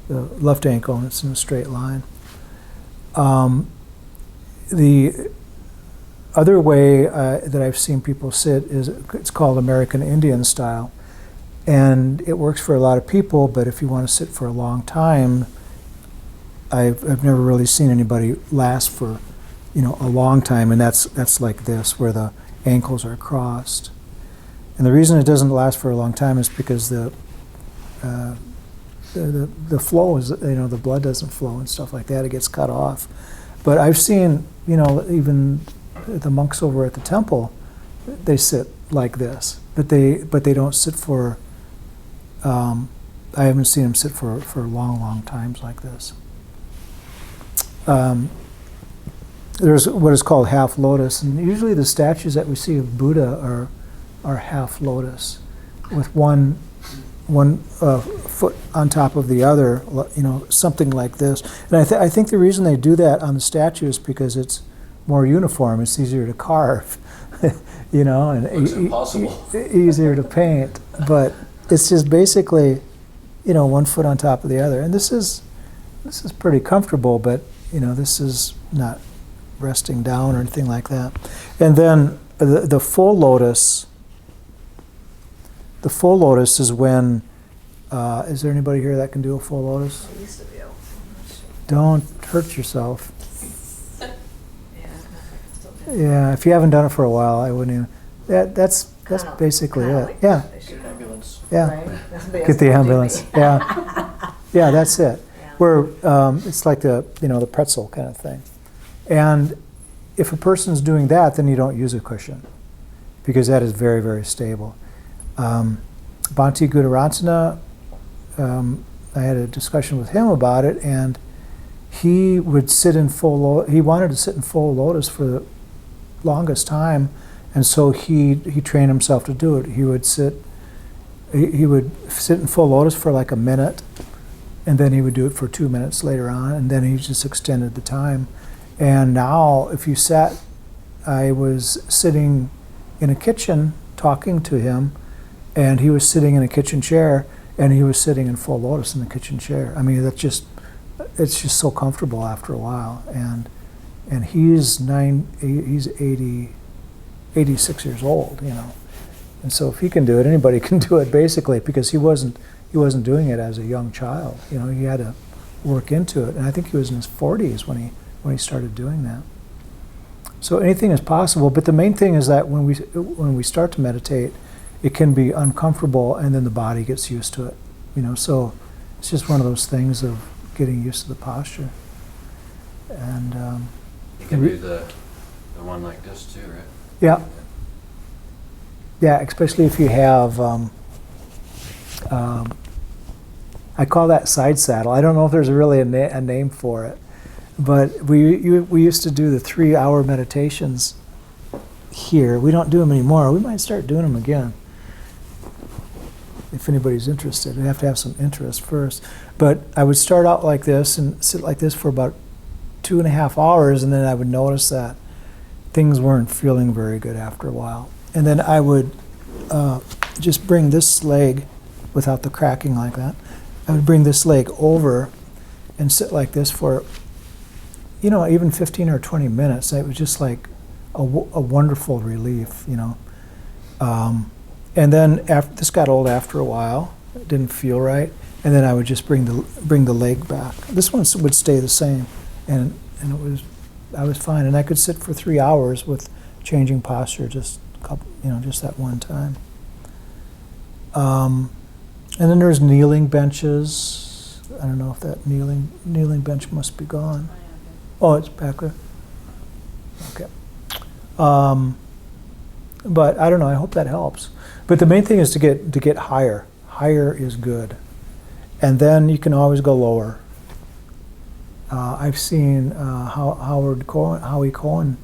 Speaker 1: the left ankle, and it's in a straight line. The other way that I've seen people sit it's called American Indian style, and it works for a lot of people. But if you want to sit for a long time, I've never really seen anybody last for a long time, and that's like this, where the ankles are crossed. And the reason it doesn't last for a long time is because the flow is, the blood doesn't flow and stuff like that. It gets cut off. But I've seen, even the monks over at the temple, they sit like this, but they don't sit for. I haven't seen them sit for long times like this. There's what is called half lotus, and usually the statues that we see of Buddha are half lotus, with one foot on top of the other, something like this. And I think the reason they do that on the statue is because it's more uniform. It's easier to carve, and
Speaker 3: Looks impossible.
Speaker 1: Easier to paint. But it's just basically, one foot on top of the other. And this is pretty comfortable, but this is not resting down or anything like that. And then the full lotus. The full lotus is when, is there anybody here that can do a full lotus?
Speaker 4: I used to be able to.
Speaker 1: Don't hurt yourself.
Speaker 4: Yeah, still do.
Speaker 1: Yeah, if you haven't done it for a while, I wouldn't even. That's
Speaker 4: Kinda-
Speaker 1: basically
Speaker 4: kinda
Speaker 1: it.
Speaker 4: like
Speaker 1: Yeah,
Speaker 4: they should
Speaker 3: Get an
Speaker 4: have,
Speaker 3: ambulance.
Speaker 1: yeah.
Speaker 4: right? That's
Speaker 1: Get the ambulance. Yeah, yeah, that's it.
Speaker 4: Yeah.
Speaker 1: Where it's like the pretzel kind of thing. And if a person's doing that, then you don't use a cushion, because that is very, very stable. Bhante Gudaratsana, I had a discussion with him about it, and he would sit in he wanted to sit in full lotus for the longest time, and so he trained himself to do it. He would sit in full lotus for like a minute, and then he would do it for 2 minutes later on, and then he just extended the time. And now, if you sat, I was sitting in a kitchen talking to him, and he was sitting in a kitchen chair, and he was sitting in full lotus in the kitchen chair. I mean, it's just so comfortable after a while. And he's 86 years old, And so if he can do it, anybody can do it, basically, because he wasn't doing it as a young child. He had to work into it. And I think he was in his 40s when he started doing that. So anything is possible, but the main thing is that when we start to meditate, it can be uncomfortable, and then the body gets used to it. So it's just one of those things of getting used to the posture. And
Speaker 3: You can do the one like this too, right?
Speaker 1: yeah, especially if you have. I call that side saddle. I don't know if there's really a name for it, but we used to do the 3-hour meditations here. We don't do them anymore. We might start doing them again, if anybody's interested. We have to have some interest first. But I would start out like this and sit like this for about 2.5 hours, and then I would notice that things weren't feeling very good after a while. And then I would just bring this leg, without the cracking like that, I would bring this leg over and sit like this for, even 15 or 20 minutes. It was just like a wonderful relief, And then this got old after a while. It didn't feel right. and then I would just bring the leg back. This one would stay the same, and I was fine, and I could sit for 3 hours with changing posture just that one time. And then there's kneeling benches. I don't know if that kneeling bench must be gone. Oh, it's back there. Okay. But I don't know. I hope that helps. But the main thing is to get higher. Higher is good, and then you can always go lower. I've seen Howie Cohen.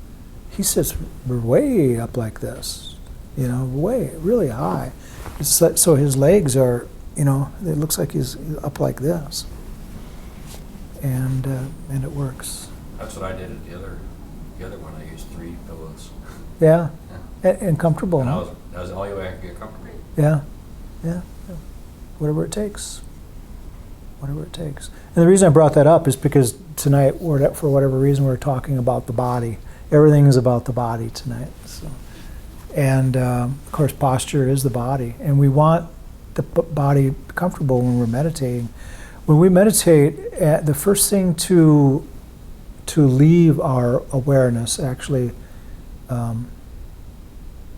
Speaker 1: He sits way up like this, way really high. So his legs are, it looks like he's up like this, and it works.
Speaker 3: That's what I did at the other one. I used 3 pillows.
Speaker 1: Yeah,
Speaker 3: Yeah.
Speaker 1: and comfortable.
Speaker 3: And
Speaker 1: huh?
Speaker 3: that was the only way I could get comfortable.
Speaker 1: Yeah. Whatever it takes. Whatever it takes. And the reason I brought that up is because tonight, for whatever reason, we're talking about the body. Everything is about the body tonight. So. And of course, posture is the body, and we want the body comfortable when we're meditating. When we meditate, the first thing to leave our awareness, actually,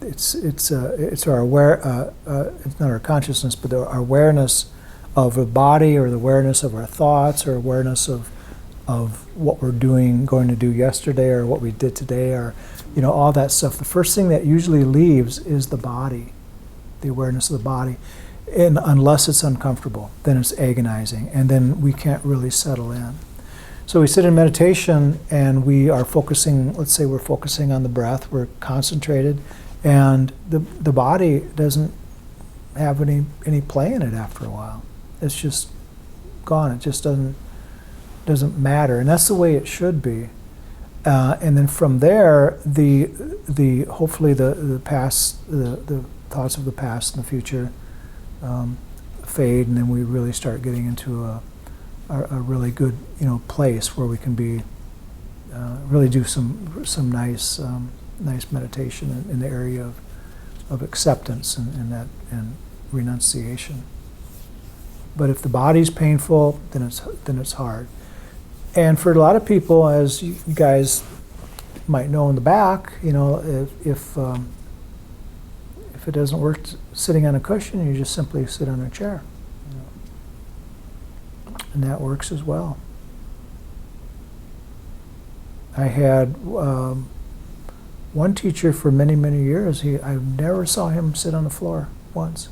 Speaker 1: it's our it's not our consciousness, but our awareness of the body, or the awareness of our thoughts, or awareness of what we're going to do yesterday, or what we did today, or all that stuff. The first thing that usually leaves is the body, the awareness of the body, and unless it's uncomfortable, then it's agonizing, and then we can't really settle in. So we sit in meditation, and we are focusing. Let's say we're focusing on the breath. We're concentrated, and the body doesn't have any play in it after a while. It's just gone. It just doesn't matter, and that's the way it should be. And then from there, hopefully the past, the thoughts of the past and the future fade, and then we really start getting into a really good place where we can be really do some nice meditation in the area of acceptance and renunciation. But if the body's painful, then it's hard. And for a lot of people, as you guys might know in the back, if it doesn't work sitting on a cushion, you just simply sit on a chair, and that works as well. I had one teacher for many, many years. I never saw him sit on the floor once.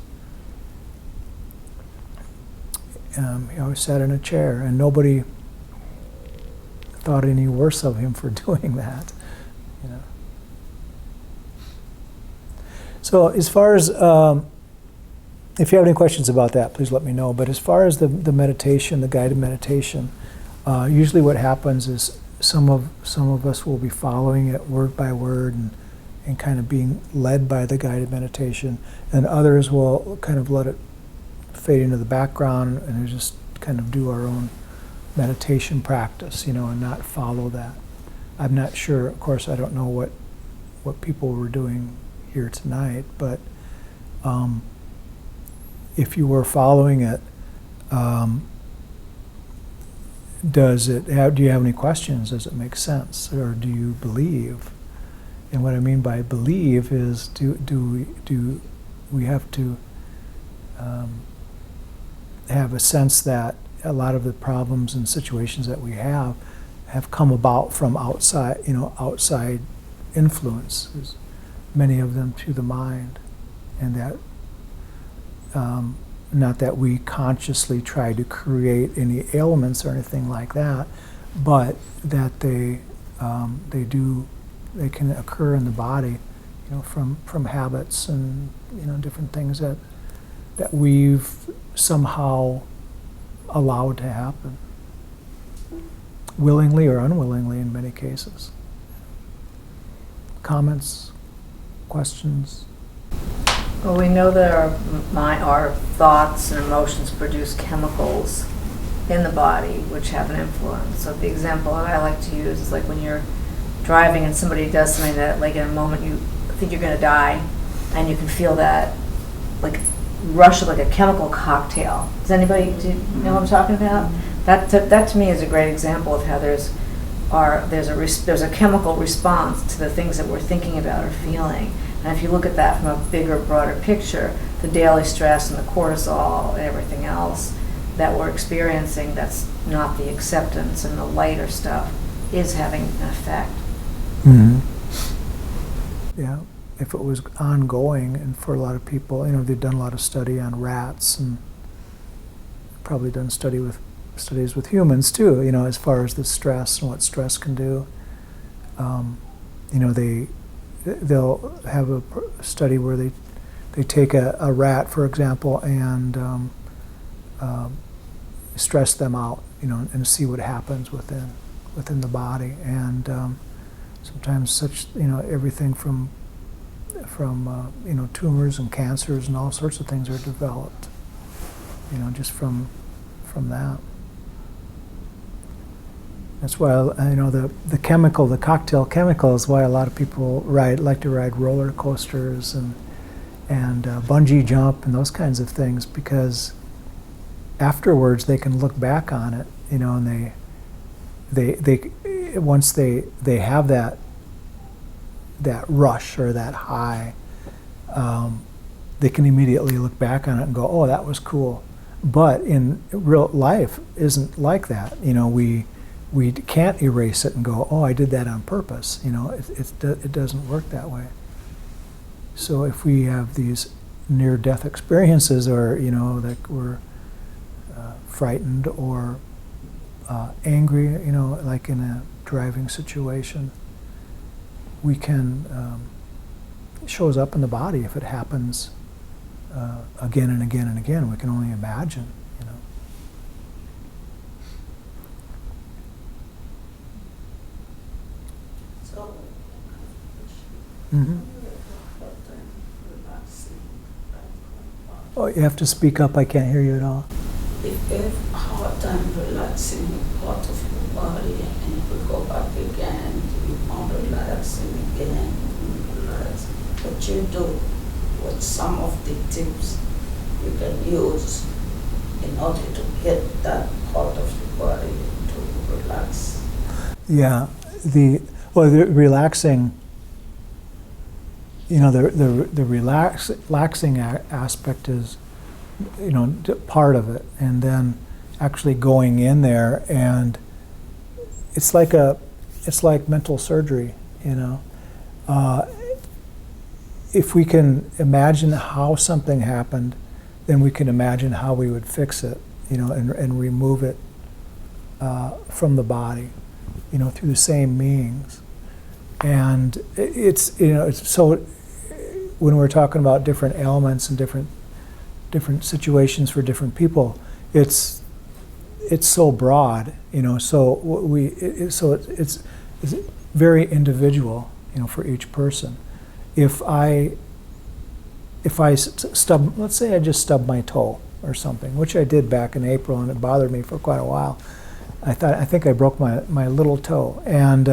Speaker 1: He always sat in a chair, and nobody thought any worse of him for doing that. So as far as, if you have any questions about that, please let me know. But as far as the meditation, the guided meditation, usually what happens is some of us will be following it word by word and kind of being led by the guided meditation, and others will kind of let it fade into the background and just kind of do our own meditation practice, and not follow that. I'm not sure, of course, I don't know what people were doing here tonight, but if you were following it, do you have any questions? Does it make sense, or do you believe? And what I mean by believe is, do we have to have a sense that a lot of the problems and situations that we have come about from outside influences, many of them through the mind, and that not that we consciously try to create any ailments or anything like that, but that they can occur in the body, from habits and different things that we've somehow allowed to happen, willingly or unwillingly in many cases. Comments, questions?
Speaker 4: Well, we know that our thoughts and emotions produce chemicals in the body which have an influence. So the example that I like to use is like when you're driving and somebody does something that, like, in a moment you think you're going to die, and you can feel that, like, rush of like a chemical cocktail. Does anybody, do you know what I'm talking about? That to me is a great example of how there's a chemical response to the things that we're thinking about or feeling. And if you look at that from a bigger, broader picture, the daily stress and the cortisol and everything else that we're experiencing, that's not the acceptance and the lighter stuff, is having an effect.
Speaker 1: Mhm. Yeah, if it was ongoing, and for a lot of people, they've done a lot of study on rats and probably done studies with humans too, as far as the stress and what stress can do. They'll have a study where they take a rat, for example, and stress them out, and see what happens within the body. And sometimes everything from tumors and cancers and all sorts of things are developed, just from that. That's why the cocktail chemical is why a lot of people like to ride roller coasters and bungee jump and those kinds of things, because afterwards they can look back on it, and they once they have that rush or that high, they can immediately look back on it and go, oh, that was cool. But in real life isn't like that. We can't erase it and go, oh, I did that on purpose. It doesn't work that way. So if we have these near-death experiences, or that we're frightened or angry, like in a driving situation, we can, it shows up in the body if it happens again and again and again. We can only imagine,
Speaker 5: So,
Speaker 1: Mm-hmm. Oh, you have to speak up. I can't hear you at all.
Speaker 5: if you have a hard time relaxing part of your body and you go back again, you want to relax and again, relax. What you do with some of the tips you can use in order to get that part of the body to relax.
Speaker 1: Yeah, the relaxing. The relaxing aspect is, part of it, and then actually going in there, and it's like mental surgery, If we can imagine how something happened, then we can imagine how we would fix it, and remove it from the body, through the same means. And it's so. When we're talking about different ailments and different situations for different people, it's so broad, So it's very individual, for each person. If I stub, let's say I just stubbed my toe or something, which I did back in April, and it bothered me for quite a while. I think I broke my little toe, and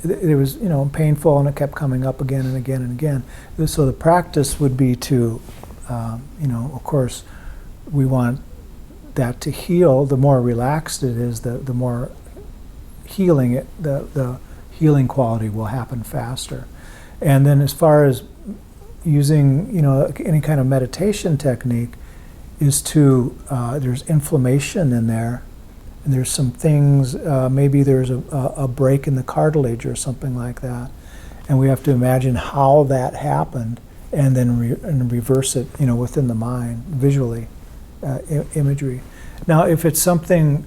Speaker 1: it was painful, and it kept coming up again and again and again. So the practice would be to, of course, we want that to heal. The more relaxed it is, the more healing the healing quality will happen faster. And then as far as using any kind of meditation technique, is to there's inflammation in there. And there's some things, maybe there's a break in the cartilage or something like that, and we have to imagine how that happened, and then reverse it, within the mind, visually, imagery. Now, if it's something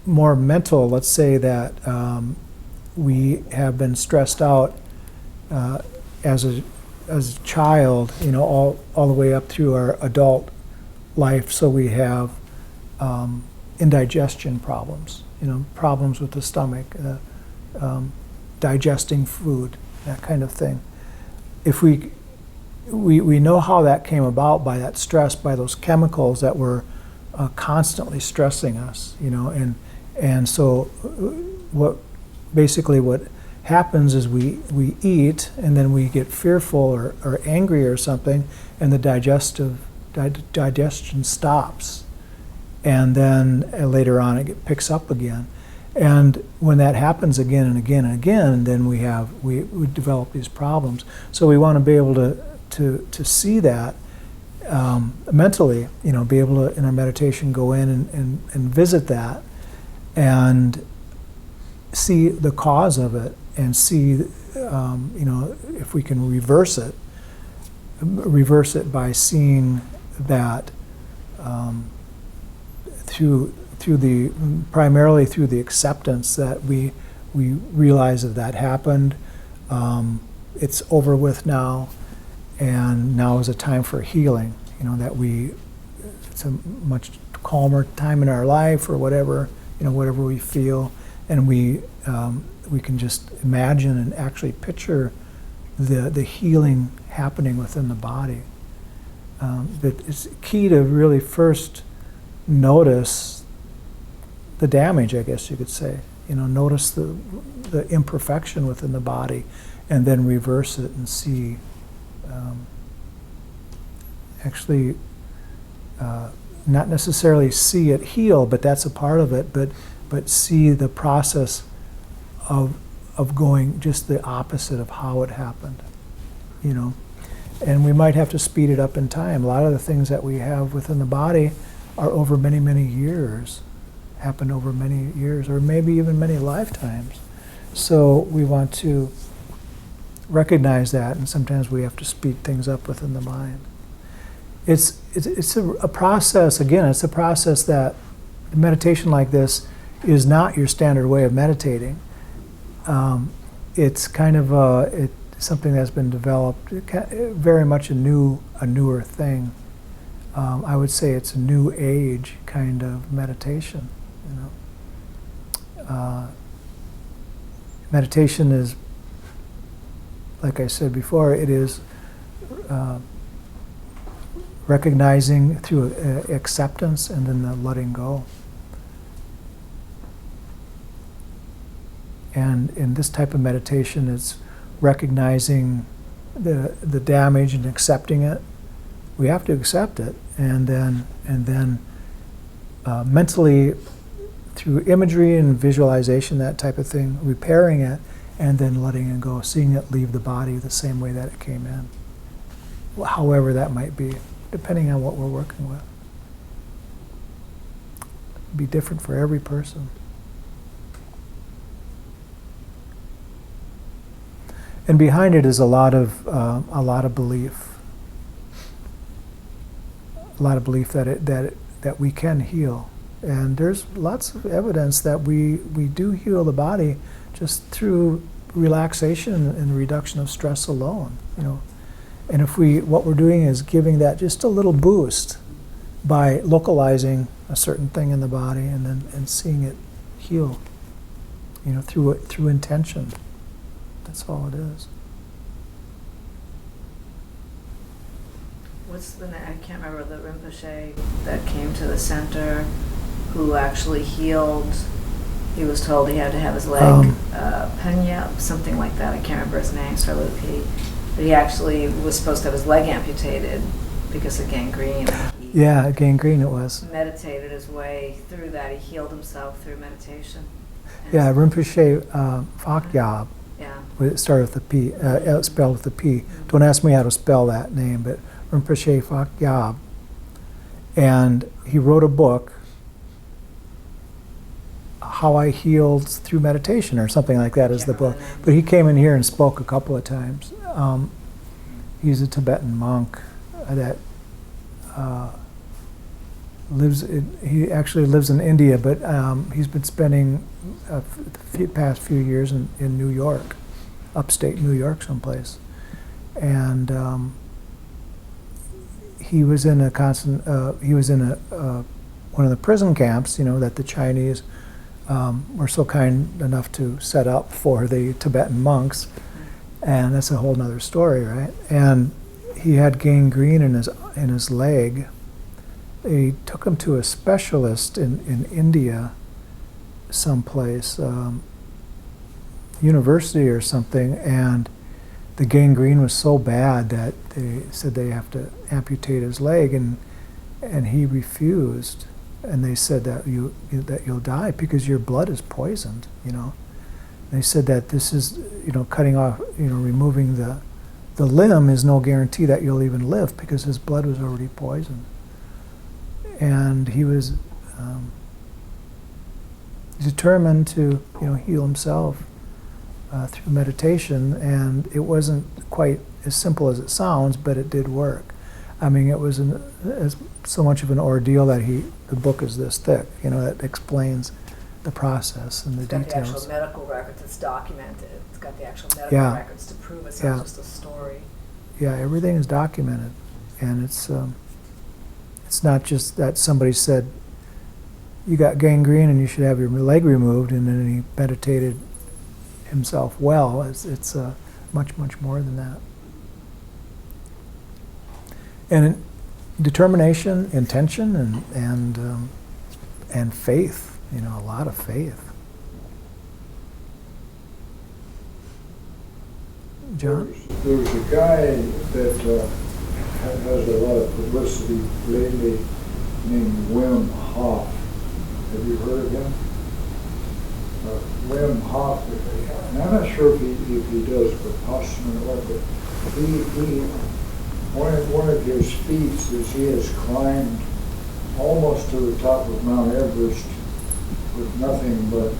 Speaker 1: more mental, let's say that we have been stressed out as a child, all the way up through our adult life, so we have indigestion problems, problems with the stomach, digesting food, that kind of thing. If we know how that came about, by that stress, by those chemicals that were constantly stressing us, and so what happens is we eat, and then we get fearful or angry or something, and the digestion stops. And then later on it picks up again. And when that happens again and again and again, then we develop these problems. So we want to be able to see that mentally, be able to, in our meditation, go in and visit that and see the cause of it, and see, if we can reverse it by seeing that primarily through the acceptance that we realize that happened. It's over with now, and now is a time for healing. That it's a much calmer time in our life, or whatever we feel, and we can just imagine and actually picture the healing happening within the body. But it's key to really first notice the damage, I guess you could say. Notice the imperfection within the body, and then reverse it and see. Actually, not necessarily see it heal, but that's a part of it. But see the process of going just the opposite of how it happened. And we might have to speed it up in time. A lot of the things that we have within the body are over many, many years, happen over many years, or maybe even many lifetimes. So we want to recognize that, and sometimes we have to speed things up within the mind. It's a process. Again, it's a process that meditation like this is not your standard way of meditating. It's kind of something that's been developed, very much a newer thing. I would say it's a new age kind of meditation. Meditation is, like I said before, it is recognizing through acceptance and then the letting go. And in this type of meditation, it's recognizing the damage and accepting it. We have to accept it, and then mentally, through imagery and visualization, that type of thing, repairing it, and then letting it go, seeing it leave the body the same way that it came in. However that might be, depending on what we're working with. It'll be different for every person. And behind it is a lot of belief. A lot of belief that we can heal. And there's lots of evidence that we do heal the body just through relaxation and reduction of stress alone. And if what we're doing is giving that just a little boost by localizing a certain thing in the body and seeing it heal, through intention. That's all it is.
Speaker 4: I can't remember the Rinpoche that came to the center, who actually healed. He was told he had to have his leg Penya, something like that. I can't remember his name, started with a P. But he actually was supposed to have his leg amputated because of gangrene.
Speaker 1: Yeah, gangrene it was.
Speaker 4: Meditated his way through that. He healed himself through meditation.
Speaker 1: Yeah, Rinpoche Phakyab.
Speaker 4: Yeah.
Speaker 1: It started with a P, spelled with a P. Don't ask me how to spell that name, but Rinpoche Phakyab. And he wrote a book, How I Healed Through Meditation, or something like that is the book. But he came in here and spoke a couple of times. He's a Tibetan monk that he actually lives in India, but he's been spending the past few years in New York, upstate New York someplace. And he was in one of the prison camps, that the Chinese were so kind enough to set up for the Tibetan monks. And that's a whole nother story, right? And he had gangrene in his leg. They took him to a specialist in India someplace. university or something, and the gangrene was so bad that they said they have to amputate his leg, and he refused. And they said that you'll die because your blood is poisoned. They said that this is cutting off, removing the limb is no guarantee that you'll even live because his blood was already poisoned. And he was determined to heal himself through meditation, and it wasn't quite as simple as it sounds, but it did work. I mean, it was so much of an ordeal that the book is this thick, that explains the process and the
Speaker 4: It's got the
Speaker 1: details.
Speaker 4: actual medical records, it's documented, it's got the actual medical
Speaker 1: Yeah.
Speaker 4: records to prove it's
Speaker 1: Yeah.
Speaker 4: not just a story.
Speaker 1: Yeah, everything is documented, and it's not just that somebody said you got gangrene and you should have your leg removed, and then he meditated himself well. It's much more than that. And determination, intention, and faith. A lot of faith. John?
Speaker 6: There's a guy that has a lot of publicity lately named Wim Hof. Have you heard of him? Wim Hof, and I'm not sure if he does Vipassana or what, but one of his feats is he has climbed almost to the top of Mount Everest with nothing but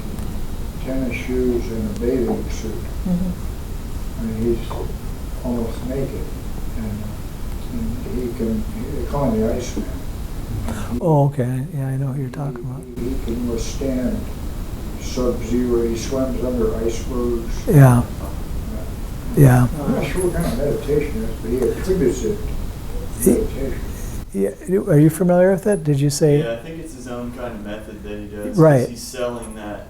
Speaker 6: tennis shoes and a bathing suit.
Speaker 4: Mm-hmm.
Speaker 6: I mean, he's almost naked, and they call him the Iceman. And
Speaker 1: Oh, okay. Yeah, I know who you're talking about.
Speaker 6: He can withstand sub-zero. He swims under icebergs.
Speaker 1: Yeah, yeah.
Speaker 6: I'm not sure what kind of meditation it is, but he attributes it to meditation.
Speaker 1: Yeah, are you familiar with it? Did you say?
Speaker 7: Yeah, I think it's his own kind of method that he does. 'Cause
Speaker 1: Right.
Speaker 7: He's selling that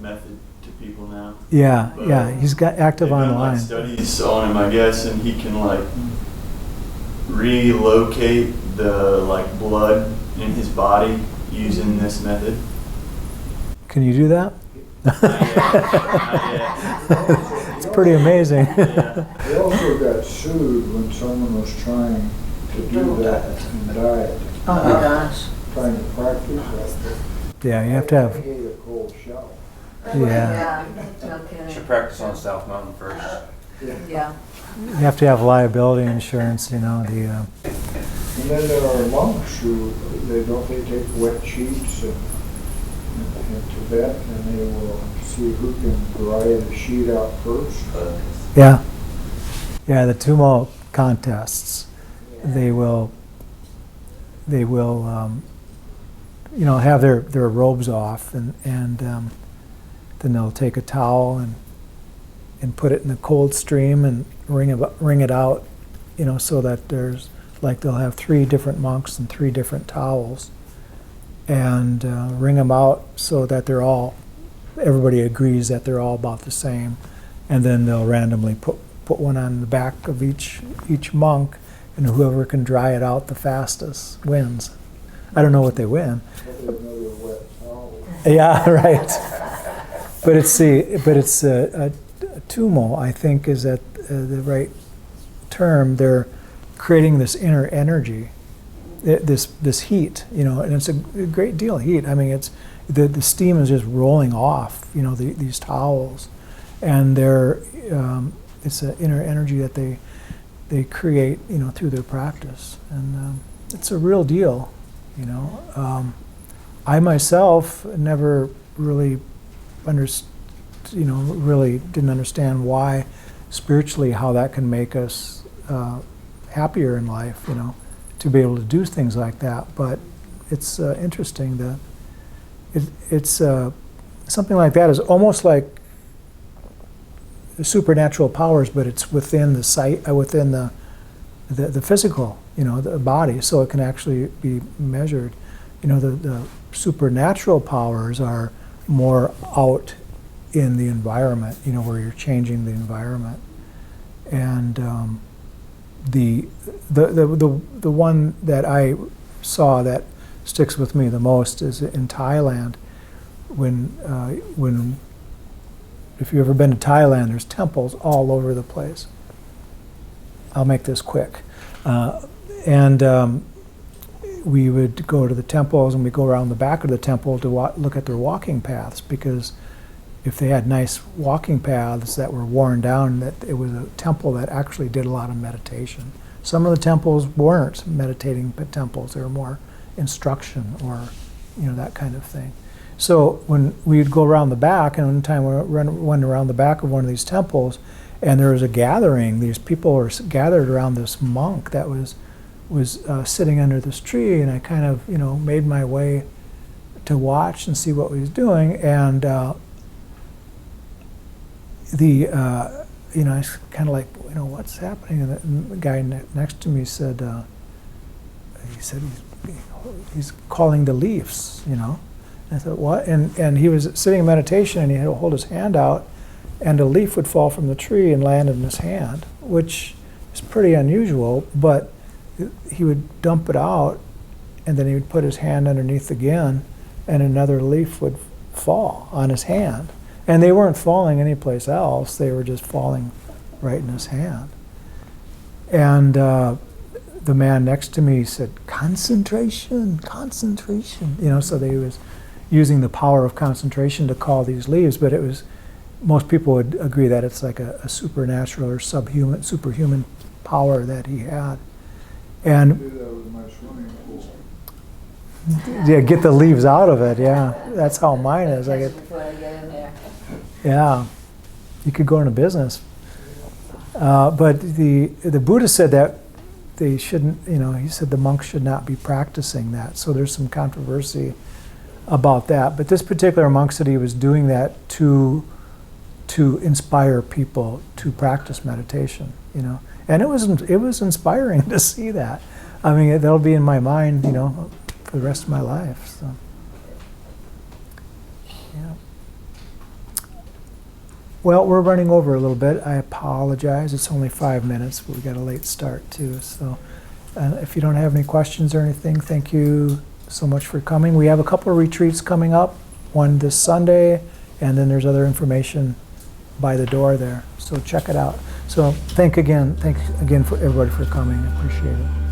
Speaker 7: method to people now.
Speaker 1: Yeah,
Speaker 7: But
Speaker 1: yeah. He's got active
Speaker 7: They've done,
Speaker 1: online.
Speaker 7: studies on him, I guess, and he can relocate the blood in his body using this method.
Speaker 1: Can you do that?
Speaker 7: Not yet.
Speaker 1: It's pretty amazing.
Speaker 7: Yeah.
Speaker 6: He also got sued when someone was trying to do that and died,
Speaker 4: Oh my gosh.
Speaker 6: trying to practice that.
Speaker 1: Yeah, you have to have.
Speaker 6: I hate a cold shower.
Speaker 1: Yeah,
Speaker 4: No
Speaker 3: You
Speaker 4: kidding.
Speaker 3: should practice on South Mountain first.
Speaker 4: Yeah.
Speaker 1: you have to have liability insurance. The
Speaker 6: And then there are monks who they take wet sheets in Tibet, and they will see who can dry the sheet out first.
Speaker 1: yeah, the Tumo contests. They will have their robes off, and then they'll take a towel and put it in the cold stream and wring it out, so that there's they'll have 3 different monks and 3 different towels, and wring them out so that everybody agrees that they're all about the same, and then they'll randomly put one on the back of each monk, and whoever can dry it out the fastest wins. I don't know what they win.
Speaker 6: Another wet towel.
Speaker 1: Yeah, right. But it's a tumo, I think, is that the right term. They're creating this inner energy, this heat, and it's a great deal of heat. I mean, it's the steam is just rolling off, these towels, and it's an inner energy that they create, through their practice, and it's a real deal, I myself never really really didn't understand why spiritually how that can make us happier in life, to be able to do things like that. But it's interesting that it's something like that is almost like supernatural powers, but it's within the within the physical, the body, so it can actually be measured. The supernatural powers are more out in the environment, where you're changing the environment. And the one that I saw that sticks with me the most is in Thailand, when if you've ever been to Thailand, there's temples all over the place. I'll make this quick. We would go to the temples and we go around the back of the temple to look at their walking paths, because if they had nice walking paths that were worn down, that it was a temple that actually did a lot of meditation. Some of the temples weren't meditating temples; they were more instruction or, that kind of thing. So when we'd go around the back, and one time we went around the back of one of these temples, and there was a gathering. These people were gathered around this monk that was sitting under this tree, and I kind of, made my way to watch and see what he was doing, and I was kind of like, what's happening? And the guy next to me said, he's calling the leaves, I thought, what? And he was sitting in meditation, and he had to hold his hand out, and a leaf would fall from the tree and land in his hand, which is pretty unusual, but he would dump it out, and then he would put his hand underneath again, and another leaf would fall on his hand. And they weren't falling anyplace else, they were just falling right in his hand. And the man next to me said, concentration, concentration. So they was using the power of concentration to call these leaves, but most people would agree that it's like a supernatural or superhuman power that he had. And
Speaker 6: Do that with my swimming pool.
Speaker 1: yeah, get the leaves out of it, yeah. That's how mine is. I get,
Speaker 4: Before I get in there.
Speaker 1: yeah. You could go into business. But the Buddha said that they shouldn't, he said the monks should not be practicing that. So there's some controversy about that. But this particular monk said he was doing that to inspire people to practice meditation, And it was inspiring to see that. I mean, that'll be in my mind, for the rest of my life. So, yeah. Well, we're running over a little bit. I apologize. It's only 5 minutes, but we got a late start too. So, if you don't have any questions or anything, thank you so much for coming. We have a couple of retreats coming up. One this Sunday, and then there's other information by the door there. So check it out. So thanks again for everybody for coming. I appreciate it.